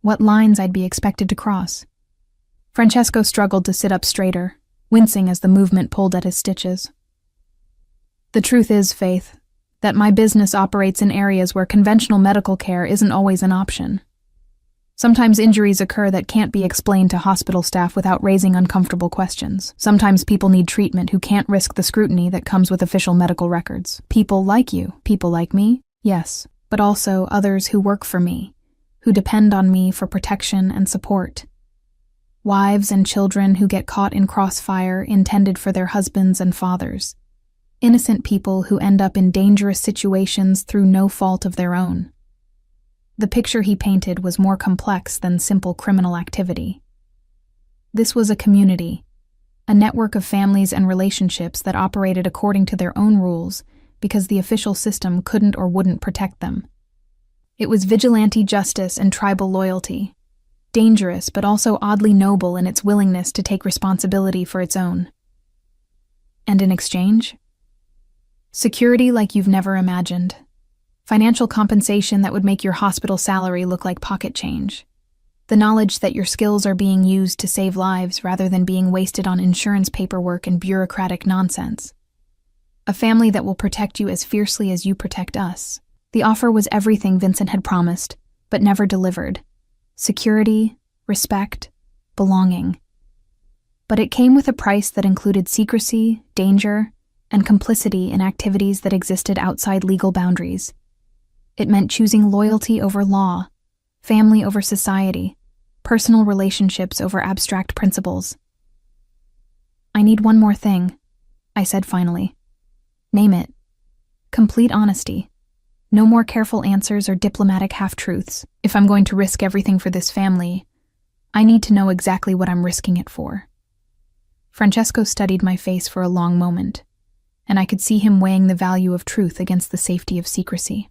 what lines I'd be expected to cross." Francesco struggled to sit up straighter, wincing as the movement pulled at his stitches. "The truth is, Faith, that my business operates in areas where conventional medical care isn't always an option. Sometimes injuries occur that can't be explained to hospital staff without raising uncomfortable questions. Sometimes people need treatment who can't risk the scrutiny that comes with official medical records. People like you, people like me, yes, but also others who work for me, who depend on me for protection and support. Wives and children who get caught in crossfire intended for their husbands and fathers. Innocent people who end up in dangerous situations through no fault of their own." The picture he painted was more complex than simple criminal activity. This was a community, a network of families and relationships that operated according to their own rules because the official system couldn't or wouldn't protect them. It was vigilante justice and tribal loyalty, dangerous but also oddly noble in its willingness to take responsibility for its own. And in exchange? Security like you've never imagined. Financial compensation that would make your hospital salary look like pocket change. The knowledge that your skills are being used to save lives rather than being wasted on insurance paperwork and bureaucratic nonsense. A family that will protect you as fiercely as you protect us. The offer was everything Vincent had promised, but never delivered. Security, respect, belonging. But it came with a price that included secrecy, danger, and complicity in activities that existed outside legal boundaries. It meant choosing loyalty over law, family over society, personal relationships over abstract principles. "I need one more thing," I said finally. "Name it. Complete honesty. No more careful answers or diplomatic half-truths. If I'm going to risk everything for this family, I need to know exactly what I'm risking it for." Francesco studied my face for a long moment, and I could see him weighing the value of truth against the safety of secrecy.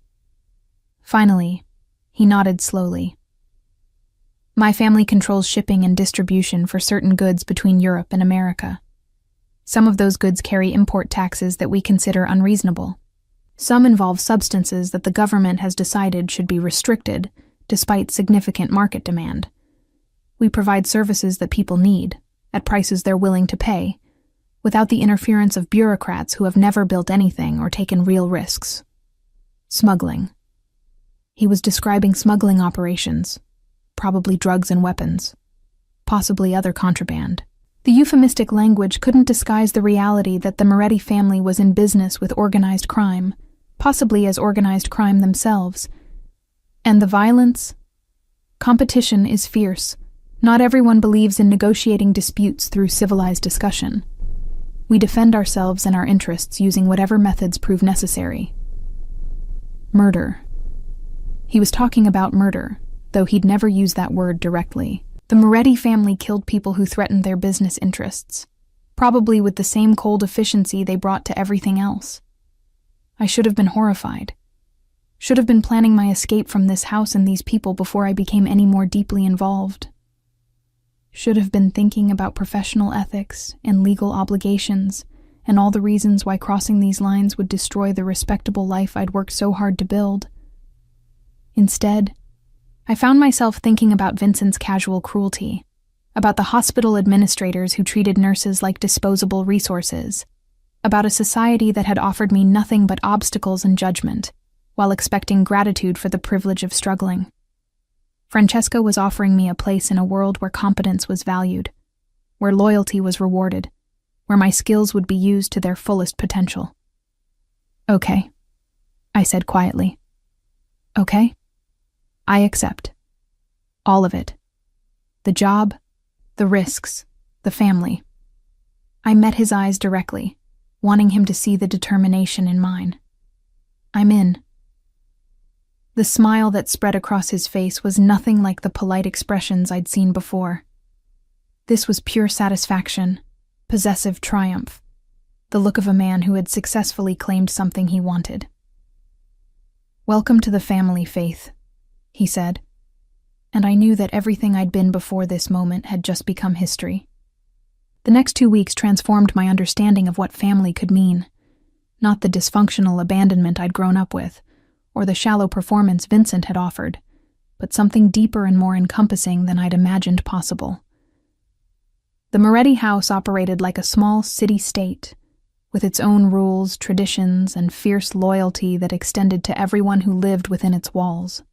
Finally, he nodded slowly. "My family controls shipping and distribution for certain goods between Europe and America. Some of those goods carry import taxes that we consider unreasonable. Some involve substances that the government has decided should be restricted, despite significant market demand. We provide services that people need, at prices they're willing to pay, without the interference of bureaucrats who have never built anything or taken real risks. Smuggling." He was describing smuggling operations, probably drugs and weapons, possibly other contraband. The euphemistic language couldn't disguise the reality that the Moretti family was in business with organized crime, possibly as organized crime themselves. And the violence? Competition is fierce. Not everyone believes in negotiating disputes through civilized discussion. We defend ourselves and our interests using whatever methods prove necessary. Murder. He was talking about murder, though he'd never used that word directly. The Moretti family killed people who threatened their business interests, probably with the same cold efficiency they brought to everything else. I should have been horrified. Should have been planning my escape from this house and these people before I became any more deeply involved. Should have been thinking about professional ethics and legal obligations and all the reasons why crossing these lines would destroy the respectable life I'd worked so hard to build. Instead, I found myself thinking about Vincent's casual cruelty, about the hospital administrators who treated nurses like disposable resources, about a society that had offered me nothing but obstacles and judgment, while expecting gratitude for the privilege of struggling. Francesco was offering me a place in a world where competence was valued, where loyalty was rewarded, where my skills would be used to their fullest potential. "Okay," I said quietly. "Okay? I accept. All of it. The job, the risks, the family." I met his eyes directly, wanting him to see the determination in mine. "I'm in." The smile that spread across his face was nothing like the polite expressions I'd seen before. This was pure satisfaction, possessive triumph, the look of a man who had successfully claimed something he wanted. "Welcome to the family, Faith," he said, and I knew that everything I'd been before this moment had just become history. The next 2 weeks transformed my understanding of what family could mean, not the dysfunctional abandonment I'd grown up with, or the shallow performance Vincent had offered, but something deeper and more encompassing than I'd imagined possible. The Moretti house operated like a small city-state, with its own rules, traditions, and fierce loyalty that extended to everyone who lived within its walls.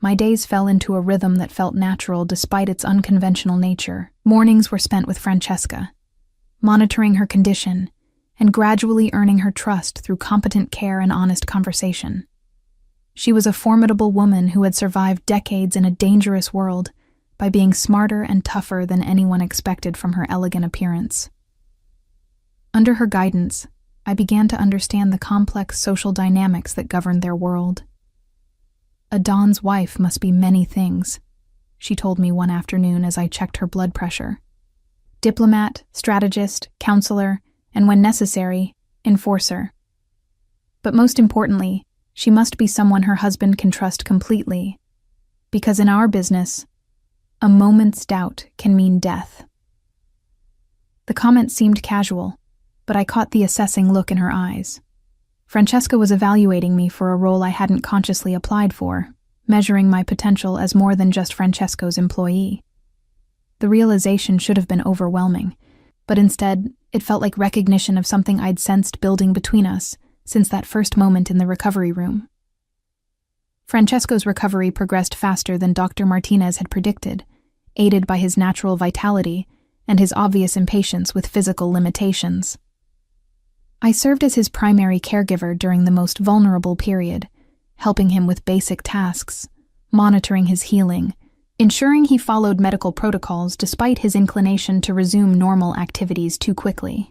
My days fell into a rhythm that felt natural despite its unconventional nature. Mornings were spent with Francesca, monitoring her condition, and gradually earning her trust through competent care and honest conversation. She was a formidable woman who had survived decades in a dangerous world by being smarter and tougher than anyone expected from her elegant appearance. Under her guidance, I began to understand the complex social dynamics that governed their world. "A Don's wife must be many things," she told me one afternoon as I checked her blood pressure. diplomat, strategist, counselor, and when necessary, enforcer. But most importantly, she must be someone her husband can trust completely, because in our business, a moment's doubt can mean death. The comment seemed casual, but I caught the assessing look in her eyes. Francesca was evaluating me for a role I hadn't consciously applied for, measuring my potential as more than just Francesco's employee. The realization should have been overwhelming, but instead, it felt like recognition of something I'd sensed building between us since that first moment in the recovery room. Francesco's recovery progressed faster than Dr. Martinez had predicted, aided by his natural vitality and his obvious impatience with physical limitations. I served as his primary caregiver during the most vulnerable period, helping him with basic tasks, monitoring his healing, ensuring he followed medical protocols despite his inclination to resume normal activities too quickly.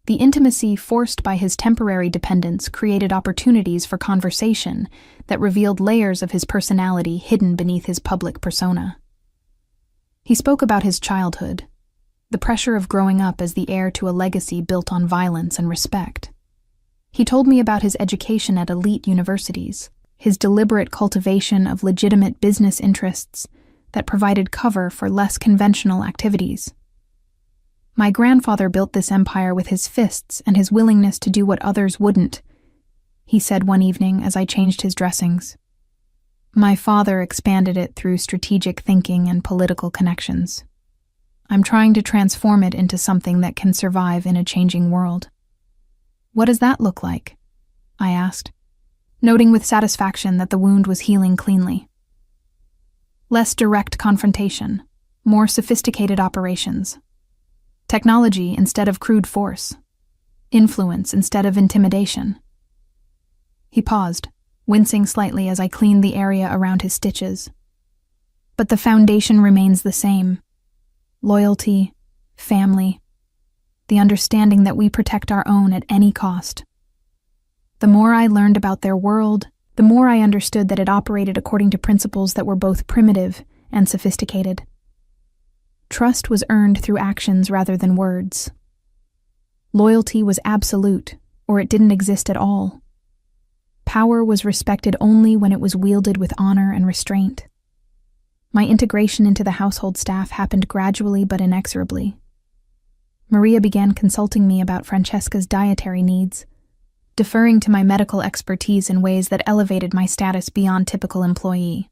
The intimacy forced by his temporary dependence created opportunities for conversation that revealed layers of his personality hidden beneath his public persona. He spoke about his childhood, the pressure of growing up as the heir to a legacy built on violence and respect. He told me about his education at elite universities, his deliberate cultivation of legitimate business interests that provided cover for less conventional activities. My grandfather built this empire with his fists and his willingness to do what others wouldn't, he said one evening as I changed his dressings. My father expanded it through strategic thinking and political connections. I'm trying to transform it into something that can survive in a changing world. What does that look like? I asked, noting with satisfaction that the wound was healing cleanly. Less direct confrontation, more sophisticated operations. Technology instead of crude force. Influence instead of intimidation. He paused, wincing slightly as I cleaned the area around his stitches. But the foundation remains the same. Loyalty, family, the understanding that we protect our own at any cost. The more I learned about their world, the more I understood that it operated according to principles that were both primitive and sophisticated. Trust was earned through actions rather than words. Loyalty was absolute, or it didn't exist at all. Power was respected only when it was wielded with honor and restraint. My integration into the household staff happened gradually but inexorably. Maria began consulting me about Francesca's dietary needs, deferring to my medical expertise in ways that elevated my status beyond typical employee.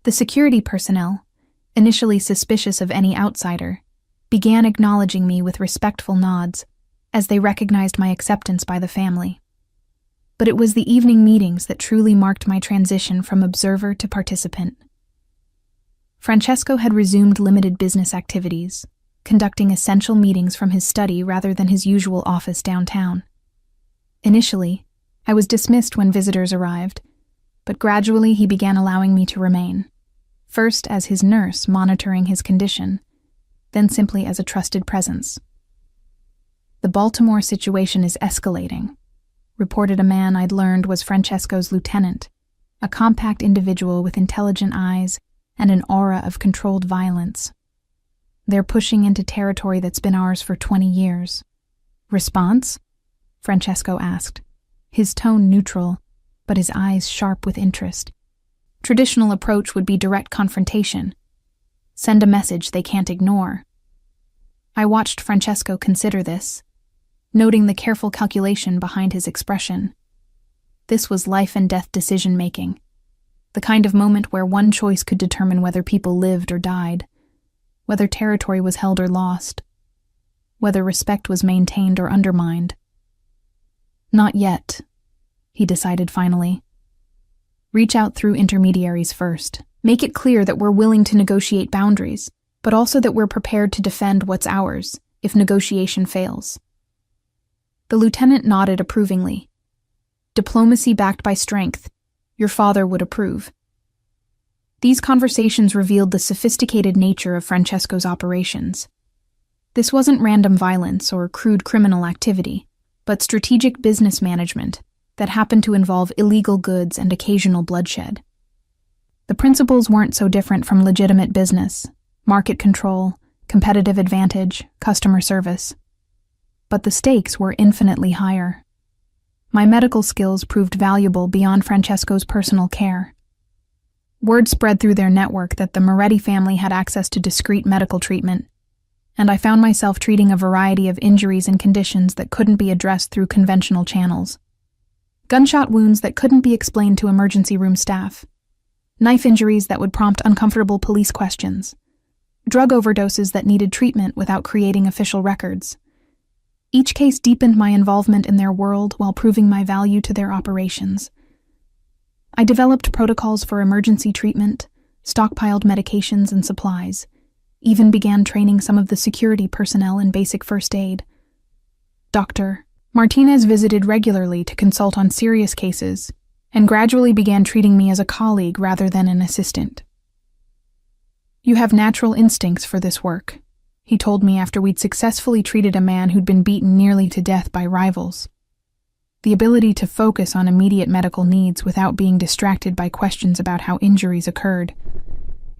The security personnel, initially suspicious of any outsider, began acknowledging me with respectful nods as they recognized my acceptance by the family. But it was the evening meetings that truly marked my transition from observer to participant. Francesco had resumed limited business activities, conducting essential meetings from his study rather than his usual office downtown. Initially, I was dismissed when visitors arrived, but gradually he began allowing me to remain, first as his nurse monitoring his condition, then simply as a trusted presence. "The Baltimore situation is escalating," reported a man I'd learned was Francesco's lieutenant, a compact individual with intelligent eyes and an aura of controlled violence. "They're pushing into territory that's been ours for 20 years. Response?" Francesco asked, his tone neutral, but his eyes sharp with interest. Traditional approach would be direct confrontation. Send a message they can't ignore. I watched Francesco consider this, noting the careful calculation behind his expression. This was life and death decision-making, the kind of moment where one choice could determine whether people lived or died, whether territory was held or lost, whether respect was maintained or undermined. "Not yet," he decided finally. "Reach out through intermediaries first. Make it clear that we're willing to negotiate boundaries, but also that we're prepared to defend what's ours if negotiation fails." The lieutenant nodded approvingly. "Diplomacy backed by strength. Your father would approve." These conversations revealed the sophisticated nature of Francesco's operations. This wasn't random violence or crude criminal activity, but strategic business management that happened to involve illegal goods and occasional bloodshed. The principles weren't so different from legitimate business: market control, competitive advantage, customer service. But the stakes were infinitely higher. My medical skills proved valuable beyond Francesco's personal care. Word spread through their network that the Moretti family had access to discreet medical treatment, and I found myself treating a variety of injuries and conditions that couldn't be addressed through conventional channels. Gunshot wounds that couldn't be explained to emergency room staff, knife injuries that would prompt uncomfortable police questions, drug overdoses that needed treatment without creating official records. Each case deepened my involvement in their world while proving my value to their operations. I developed protocols for emergency treatment, stockpiled medications and supplies, even began training some of the security personnel in basic first aid. Dr. Martinez visited regularly to consult on serious cases and gradually began treating me as a colleague rather than an assistant. "You have natural instincts for this work," he told me after we'd successfully treated a man who'd been beaten nearly to death by rivals. The ability to focus on immediate medical needs without being distracted by questions about how injuries occurred.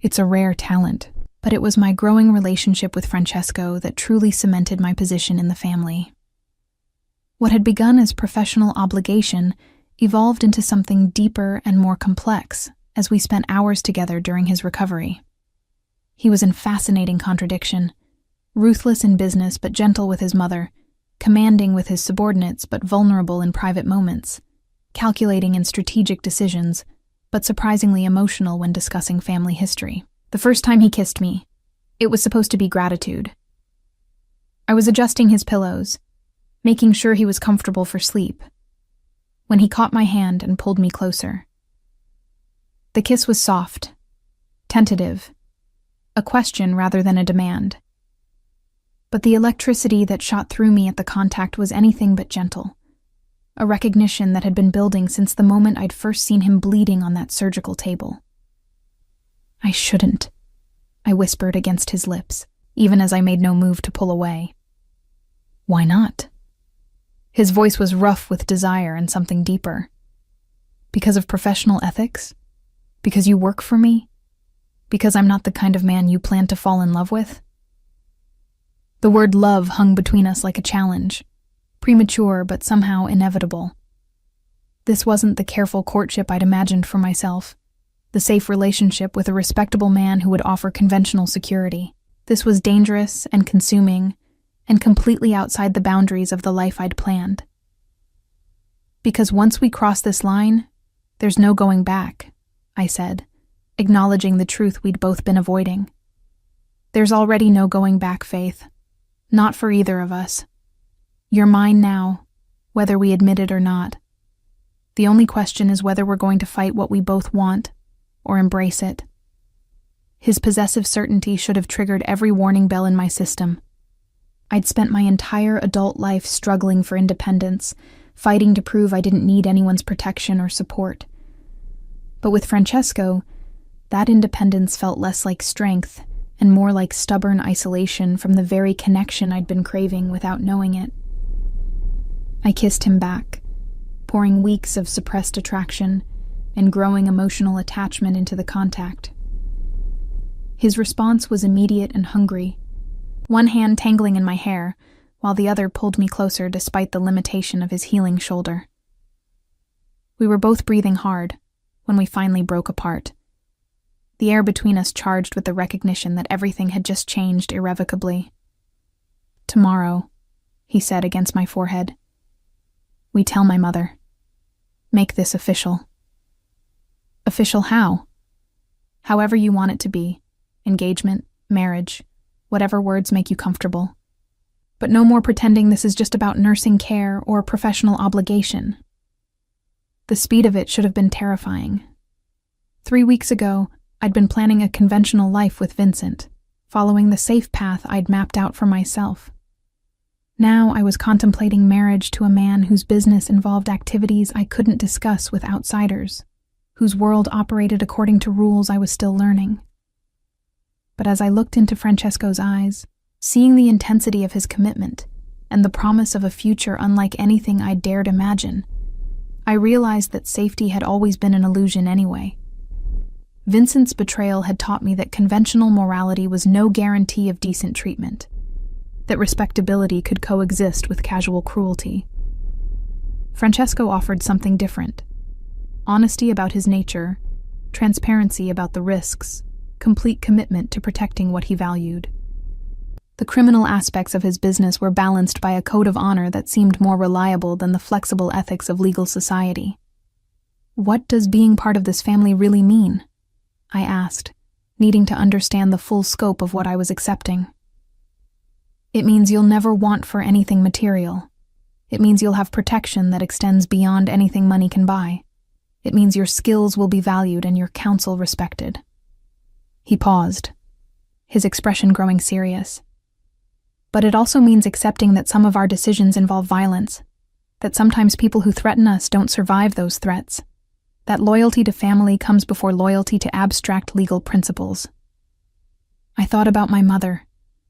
It's a rare talent, but it was my growing relationship with Francesco that truly cemented my position in the family. What had begun as professional obligation evolved into something deeper and more complex as we spent hours together during his recovery. He was in fascinating contradiction, ruthless in business but gentle with his mother, commanding with his subordinates but vulnerable in private moments, calculating in strategic decisions, but surprisingly emotional when discussing family history. The first time he kissed me, it was supposed to be gratitude. I was adjusting his pillows, making sure he was comfortable for sleep, when he caught my hand and pulled me closer. The kiss was soft, tentative, a question rather than a demand. But the electricity that shot through me at the contact was anything but gentle, a recognition that had been building since the moment I'd first seen him bleeding on that surgical table. "I shouldn't," I whispered against his lips, even as I made no move to pull away. "Why not?" His voice was rough with desire and something deeper. "Because of professional ethics? Because you work for me? Because I'm not the kind of man you plan to fall in love with?" The word love hung between us like a challenge, premature but somehow inevitable. This wasn't the careful courtship I'd imagined for myself, the safe relationship with a respectable man who would offer conventional security. This was dangerous and consuming, and completely outside the boundaries of the life I'd planned. "Because once we cross this line, there's no going back," I said, acknowledging the truth we'd both been avoiding. "There's already no going back, Faith. Not for either of us. You're mine now, whether we admit it or not. The only question is whether we're going to fight what we both want, or embrace it." His possessive certainty should have triggered every warning bell in my system. I'd spent my entire adult life struggling for independence, fighting to prove I didn't need anyone's protection or support. But with Francesco, that independence felt less like strength and more like stubborn isolation from the very connection I'd been craving without knowing it. I kissed him back, pouring weeks of suppressed attraction and growing emotional attachment into the contact. His response was immediate and hungry, one hand tangling in my hair, while the other pulled me closer despite the limitation of his healing shoulder. We were both breathing hard when we finally broke apart, the air between us charged with the recognition that everything had just changed irrevocably. "Tomorrow," he said against my forehead, "we tell my mother. Make this official." "Official how?" "However you want it to be. Engagement, marriage, whatever words make you comfortable. But no more pretending this is just about nursing care or professional obligation." The speed of it should have been terrifying. 3 weeks ago, I'd been planning a conventional life with Vincent, following the safe path I'd mapped out for myself. Now I was contemplating marriage to a man whose business involved activities I couldn't discuss with outsiders, whose world operated according to rules I was still learning. But as I looked into Francesco's eyes, seeing the intensity of his commitment and the promise of a future unlike anything I'd dared imagine, I realized that safety had always been an illusion anyway. Vincent's betrayal had taught me that conventional morality was no guarantee of decent treatment, that respectability could coexist with casual cruelty. Francesco offered something different: honesty about his nature, transparency about the risks, complete commitment to protecting what he valued. The criminal aspects of his business were balanced by a code of honor that seemed more reliable than the flexible ethics of legal society. "What does being part of this family really mean?" I asked, needing to understand the full scope of what I was accepting. "It means you'll never want for anything material. It means you'll have protection that extends beyond anything money can buy. It means your skills will be valued and your counsel respected." He paused, his expression growing serious. "But it also means accepting that some of our decisions involve violence, that sometimes people who threaten us don't survive those threats, that loyalty to family comes before loyalty to abstract legal principles." I thought about my mother,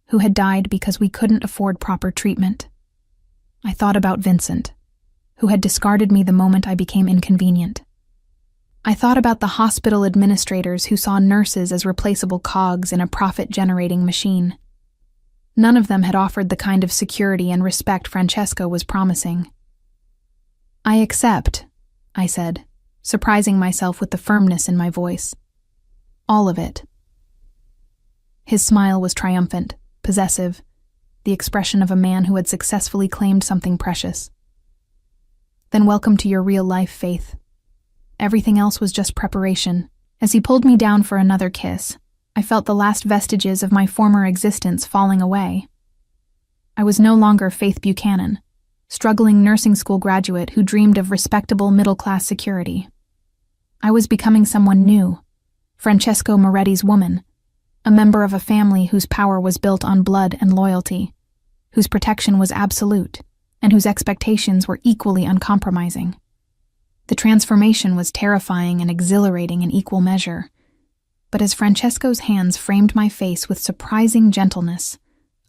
who had died because we couldn't afford proper treatment. I thought about Vincent, who had discarded me the moment I became inconvenient. I thought about the hospital administrators who saw nurses as replaceable cogs in a profit-generating machine. None of them had offered the kind of security and respect Francesco was promising. "I accept," I said, surprising myself with the firmness in my voice. "All of it." His smile was triumphant, possessive, the expression of a man who had successfully claimed something precious. "Then welcome to your real life, Faith. Everything else was just preparation." As he pulled me down for another kiss, I felt the last vestiges of my former existence falling away. I was no longer Faith Buchanan, struggling nursing school graduate who dreamed of respectable middle-class security. I was becoming someone new, Francesco Moretti's woman, a member of a family whose power was built on blood and loyalty, whose protection was absolute, and whose expectations were equally uncompromising. The transformation was terrifying and exhilarating in equal measure, but as Francesco's hands framed my face with surprising gentleness,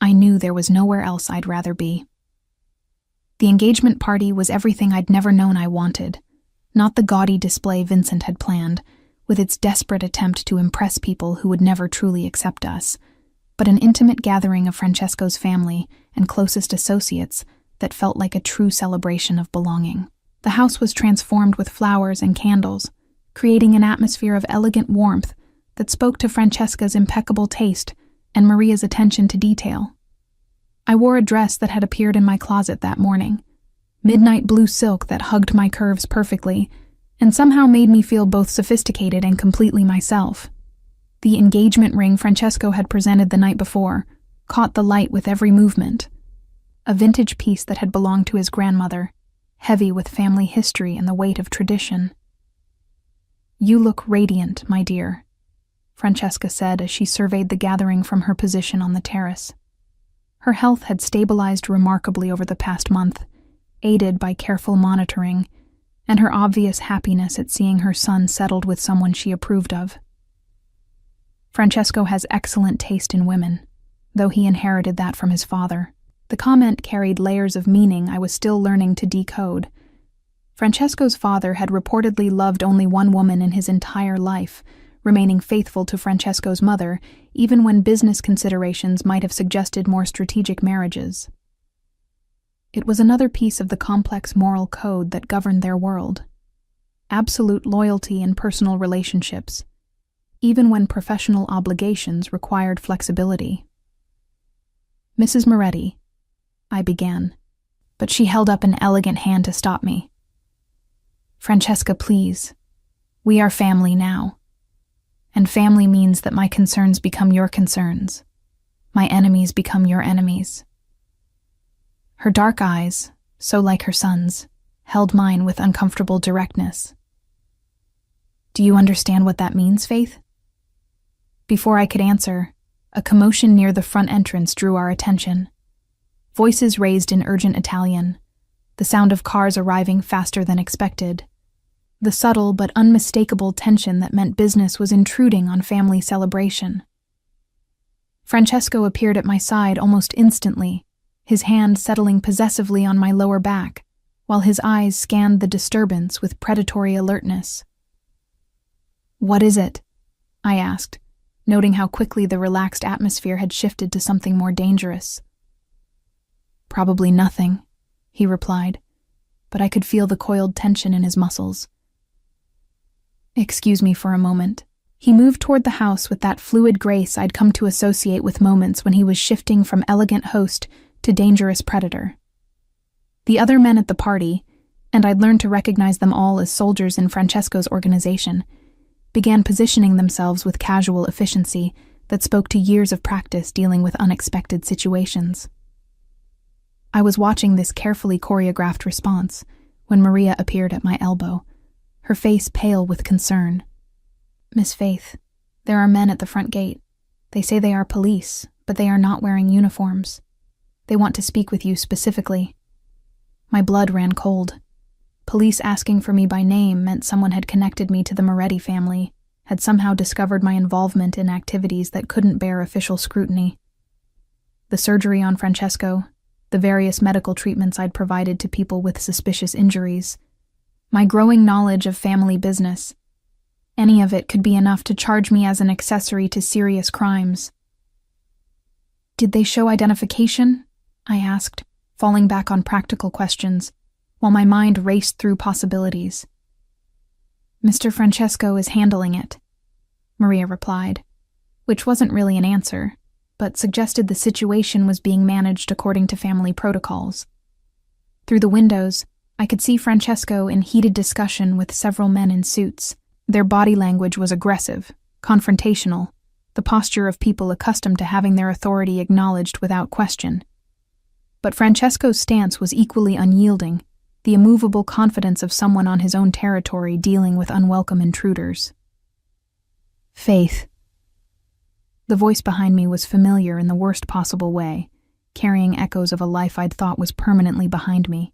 I knew there was nowhere else I'd rather be. The engagement party was everything I'd never known I wanted, not the gaudy display Vincent had planned, with its desperate attempt to impress people who would never truly accept us, but an intimate gathering of Francesco's family and closest associates that felt like a true celebration of belonging. The house was transformed with flowers and candles, creating an atmosphere of elegant warmth that spoke to Francesca's impeccable taste and Maria's attention to detail. I wore a dress that had appeared in my closet that morning, midnight blue silk that hugged my curves perfectly and somehow made me feel both sophisticated and completely myself. The engagement ring Francesco had presented the night before caught the light with every movement, a vintage piece that had belonged to his grandmother, heavy with family history and the weight of tradition. "You look radiant, my dear," Francesca said as she surveyed the gathering from her position on the terrace. Her health had stabilized remarkably over the past month, aided by careful monitoring, and her obvious happiness at seeing her son settled with someone she approved of. "Francesco has excellent taste in women, though he inherited that from his father." The comment carried layers of meaning I was still learning to decode. Francesco's father had reportedly loved only one woman in his entire life, remaining faithful to Francesco's mother, even when business considerations might have suggested more strategic marriages. It was another piece of the complex moral code that governed their world. Absolute loyalty in personal relationships, even when professional obligations required flexibility. "Mrs. Moretti," I began, but she held up an elegant hand to stop me. "Francesca, please. We are family now. And family means that my concerns become your concerns. My enemies become your enemies." Her dark eyes, so like her son's, held mine with uncomfortable directness. "Do you understand what that means, Faith?" Before I could answer, a commotion near the front entrance drew our attention. Voices raised in urgent Italian, the sound of cars arriving faster than expected, the subtle but unmistakable tension that meant business was intruding on family celebration. Francesco appeared at my side almost instantly, his hand settling possessively on my lower back, while his eyes scanned the disturbance with predatory alertness. "What is it?" I asked, noting how quickly the relaxed atmosphere had shifted to something more dangerous. "Probably nothing," he replied, but I could feel the coiled tension in his muscles. "Excuse me for a moment." He moved toward the house with that fluid grace I'd come to associate with moments when he was shifting from elegant host to dangerous predator. The other men at the party, and I'd learned to recognize them all as soldiers in Francesco's organization, began positioning themselves with casual efficiency that spoke to years of practice dealing with unexpected situations. I was watching this carefully choreographed response when Maria appeared at my elbow, her face pale with concern. "Miss Faith, there are men at the front gate. They say they are police, but they are not wearing uniforms. They want to speak with you specifically." My blood ran cold. Police asking for me by name meant someone had connected me to the Moretti family, had somehow discovered my involvement in activities that couldn't bear official scrutiny. The surgery on Francesco, the various medical treatments I'd provided to people with suspicious injuries, my growing knowledge of family business, any of it could be enough to charge me as an accessory to serious crimes. "Did they show identification?" I asked, falling back on practical questions, while my mind raced through possibilities. "Mr. Francesco is handling it," Maria replied, which wasn't really an answer, but suggested the situation was being managed according to family protocols. Through the windows, I could see Francesco in heated discussion with several men in suits. Their body language was aggressive, confrontational, the posture of people accustomed to having their authority acknowledged without question. But Francesco's stance was equally unyielding, the immovable confidence of someone on his own territory dealing with unwelcome intruders. "Faith." The voice behind me was familiar in the worst possible way, carrying echoes of a life I'd thought was permanently behind me.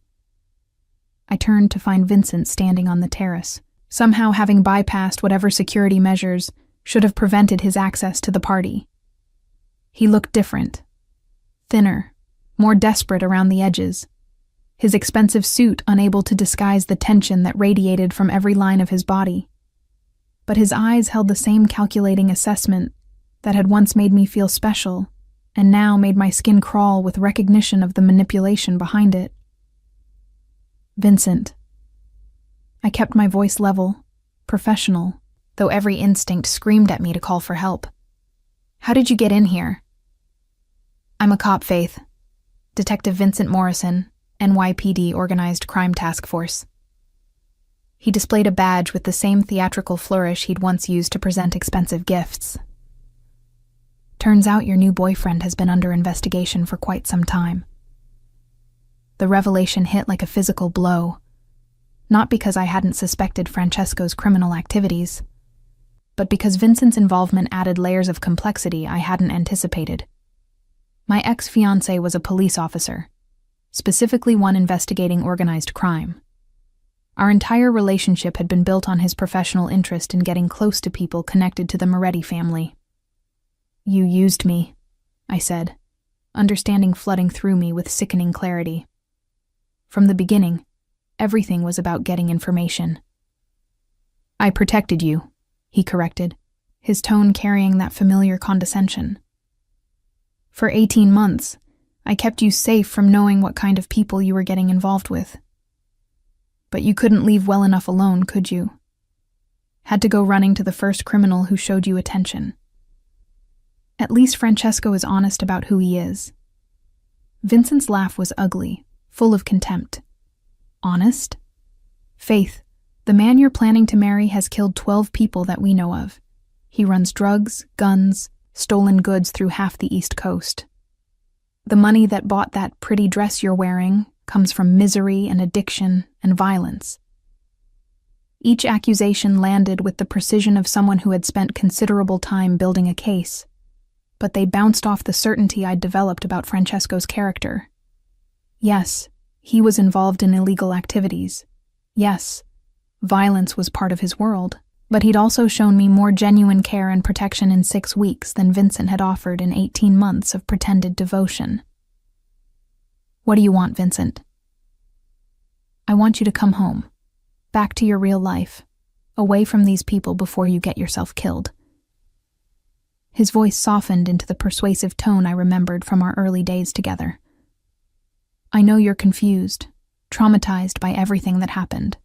I turned to find Vincent standing on the terrace, somehow having bypassed whatever security measures should have prevented his access to the party. He looked different, thinner, more desperate around the edges, his expensive suit unable to disguise the tension that radiated from every line of his body. But his eyes held the same calculating assessment that had once made me feel special and now made my skin crawl with recognition of the manipulation behind it. "Vincent." I kept my voice level, professional, though every instinct screamed at me to call for help. "How did you get in here?" "I'm a cop, Faith. Detective Vincent Morrison, NYPD Organized Crime Task Force." He displayed a badge with the same theatrical flourish he'd once used to present expensive gifts. "Turns out your new boyfriend has been under investigation for quite some time." The revelation hit like a physical blow, not because I hadn't suspected Francesco's criminal activities, but because Vincent's involvement added layers of complexity I hadn't anticipated. My ex-fiancé was a police officer, specifically one investigating organized crime. Our entire relationship had been built on his professional interest in getting close to people connected to the Moretti family. "You used me," I said, understanding flooding through me with sickening clarity. From the beginning, everything was about getting information. "I protected you," he corrected, his tone carrying that familiar condescension. "For 18 months, I kept you safe from knowing what kind of people you were getting involved with. But you couldn't leave well enough alone, could you? Had to go running to the first criminal who showed you attention. At least Francesco is honest about who he is." Vincent's laugh was ugly, full of contempt. "Honest? Faith, the man you're planning to marry has killed 12 people that we know of. He runs drugs, guns, stolen goods through half the East Coast. The money that bought that pretty dress you're wearing comes from misery and addiction and violence." Each accusation landed with the precision of someone who had spent considerable time building a case, but they bounced off the certainty I'd developed about Francesco's character. Yes, he was involved in illegal activities. Yes, violence was part of his world. But he'd also shown me more genuine care and protection in 6 weeks than Vincent had offered in 18 months of pretended devotion. "What do you want, Vincent?" "I want you to come home, back to your real life, away from these people before you get yourself killed." His voice softened into the persuasive tone I remembered from our early days together. I know you're confused, traumatized by everything that happened.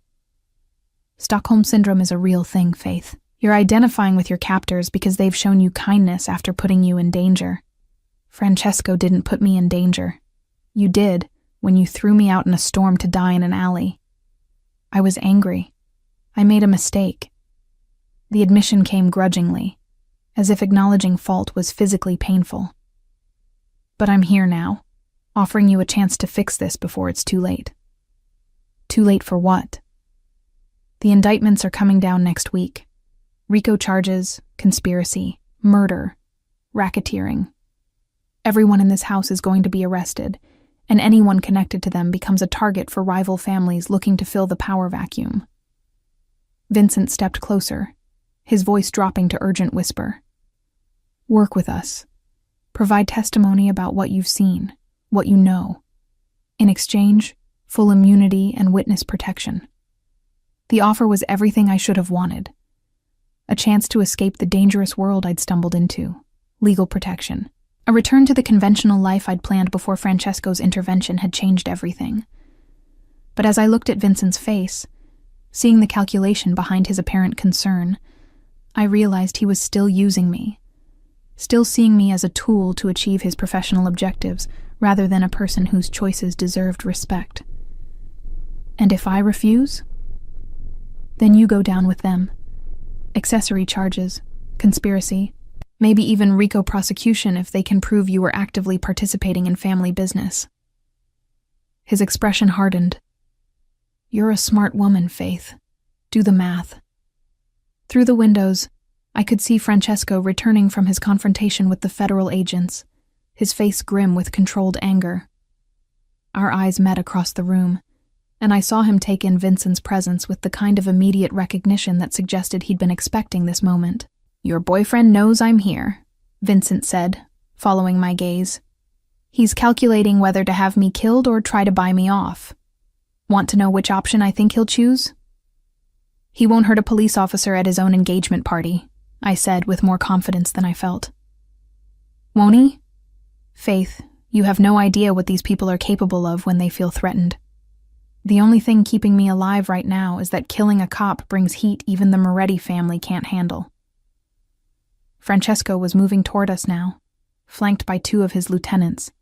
Stockholm Syndrome is a real thing, Faith. You're identifying with your captors because they've shown you kindness after putting you in danger. Francesco didn't put me in danger. You did, when you threw me out in a storm to die in an alley. I was angry. I made a mistake. The admission came grudgingly, as if acknowledging fault was physically painful. But I'm here now, offering you a chance to fix this before it's too late. Too late for what? The indictments are coming down next week. RICO charges, conspiracy, murder, racketeering. Everyone in this house is going to be arrested, and anyone connected to them becomes a target for rival families looking to fill the power vacuum. Vincent stepped closer, his voice dropping to urgent whisper. Work with us. Provide testimony about what you've seen, what you know. In exchange, full immunity and witness protection. The offer was everything I should have wanted. A chance to escape the dangerous world I'd stumbled into. Legal protection. A return to the conventional life I'd planned before Francesco's intervention had changed everything. But as I looked at Vincent's face, seeing the calculation behind his apparent concern, I realized he was still using me. Still seeing me as a tool to achieve his professional objectives, rather than a person whose choices deserved respect. And if I refuse? Then you go down with them. Accessory charges, conspiracy, maybe even RICO prosecution if they can prove you were actively participating in family business. His expression hardened. You're a smart woman, Faith. Do the math. Through the windows, I could see Francesco returning from his confrontation with the federal agents, his face grim with controlled anger. Our eyes met across the room, and I saw him take in Vincent's presence with the kind of immediate recognition that suggested he'd been expecting this moment. Your boyfriend knows I'm here, Vincent said, following my gaze. He's calculating whether to have me killed or try to buy me off. Want to know which option I think he'll choose? He won't hurt a police officer at his own engagement party, I said with more confidence than I felt. Won't he? Faith, you have no idea what these people are capable of when they feel threatened. The only thing keeping me alive right now is that killing a cop brings heat even the Moretti family can't handle. Francesco was moving toward us now, flanked by 2 of his lieutenants,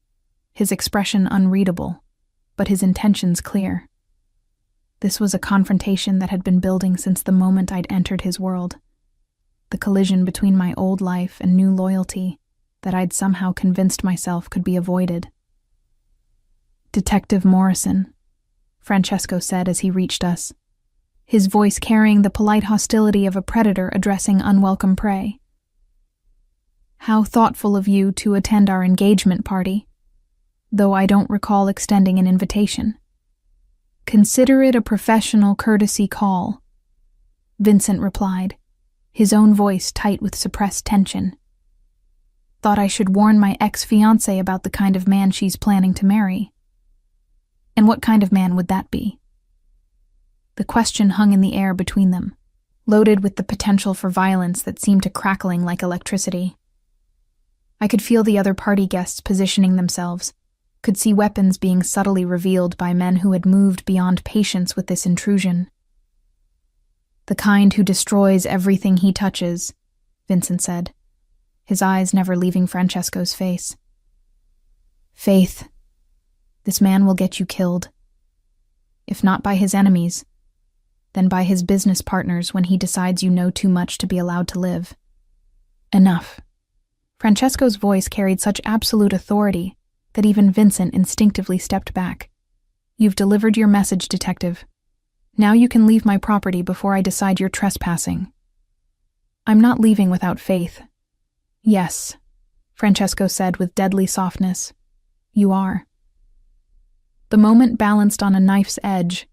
his expression unreadable, but his intentions clear. This was a confrontation that had been building since the moment I'd entered his world. The collision between my old life and new loyalty that I'd somehow convinced myself could be avoided. Detective Morrison, Francesco said as he reached us, his voice carrying the polite hostility of a predator addressing unwelcome prey. How thoughtful of you to attend our engagement party, though I don't recall extending an invitation. Consider it a professional courtesy call, Vincent replied, his own voice tight with suppressed tension. Thought I should warn my ex-fiancé about the kind of man she's planning to marry. And what kind of man would that be? The question hung in the air between them, loaded with the potential for violence that seemed to crackling like electricity. I could feel the other party guests positioning themselves, could see weapons being subtly revealed by men who had moved beyond patience with this intrusion. The kind who destroys everything he touches, Vincent said, his eyes never leaving Francesco's face. Faith, this man will get you killed. If not by his enemies, then by his business partners when he decides you know too much to be allowed to live. Enough. Francesco's voice carried such absolute authority that even Vincent instinctively stepped back. You've delivered your message, detective. Now you can leave my property before I decide you're trespassing. I'm not leaving without Faith. Yes, Francesco said with deadly softness. You are. The moment balanced on a knife's edge,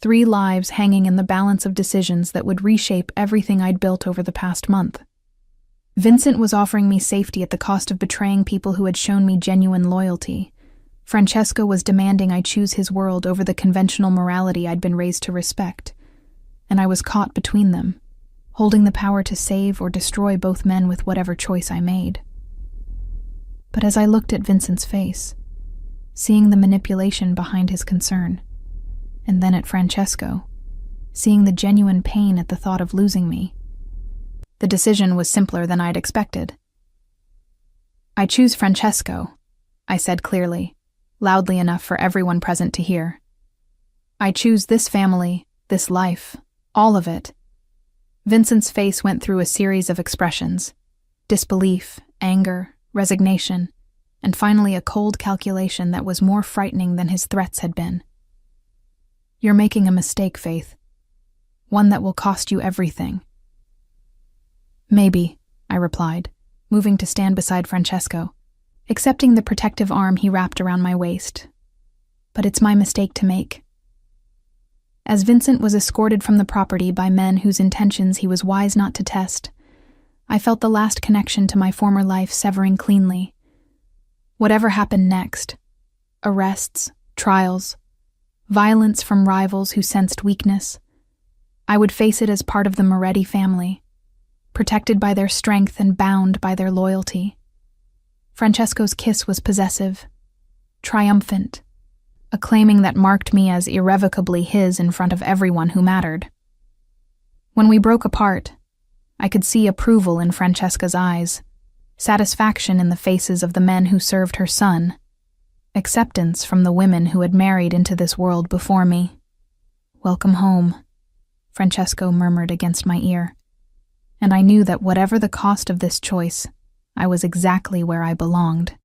3 lives hanging in the balance of decisions that would reshape everything I'd built over the past month. Vincent was offering me safety at the cost of betraying people who had shown me genuine loyalty. Francesco was demanding I choose his world over the conventional morality I'd been raised to respect, and I was caught between them, holding the power to save or destroy both men with whatever choice I made. But as I looked at Vincent's face, seeing the manipulation behind his concern, and then at Francesco, seeing the genuine pain at the thought of losing me, the decision was simpler than I'd expected. "I choose Francesco," I said clearly, loudly enough for everyone present to hear. "I choose this family, this life, all of it." Vincent's face went through a series of expressions: disbelief, anger, resignation, and finally a cold calculation that was more frightening than his threats had been. "You're making a mistake, Faith. One that will cost you everything." "Maybe," I replied, moving to stand beside Francesco, accepting the protective arm he wrapped around my waist. "But it's my mistake to make." As Vincent was escorted from the property by men whose intentions he was wise not to test, I felt the last connection to my former life severing cleanly. Whatever happened next, arrests, trials, violence from rivals who sensed weakness, I would face it as part of the Moretti family, protected by their strength and bound by their loyalty. Francesco's kiss was possessive, triumphant, a claiming that marked me as irrevocably his in front of everyone who mattered. When we broke apart, I could see approval in Francesca's eyes, satisfaction in the faces of the men who served her son, acceptance from the women who had married into this world before me. "Welcome home," Francesco murmured against my ear, and I knew that whatever the cost of this choice, I was exactly where I belonged.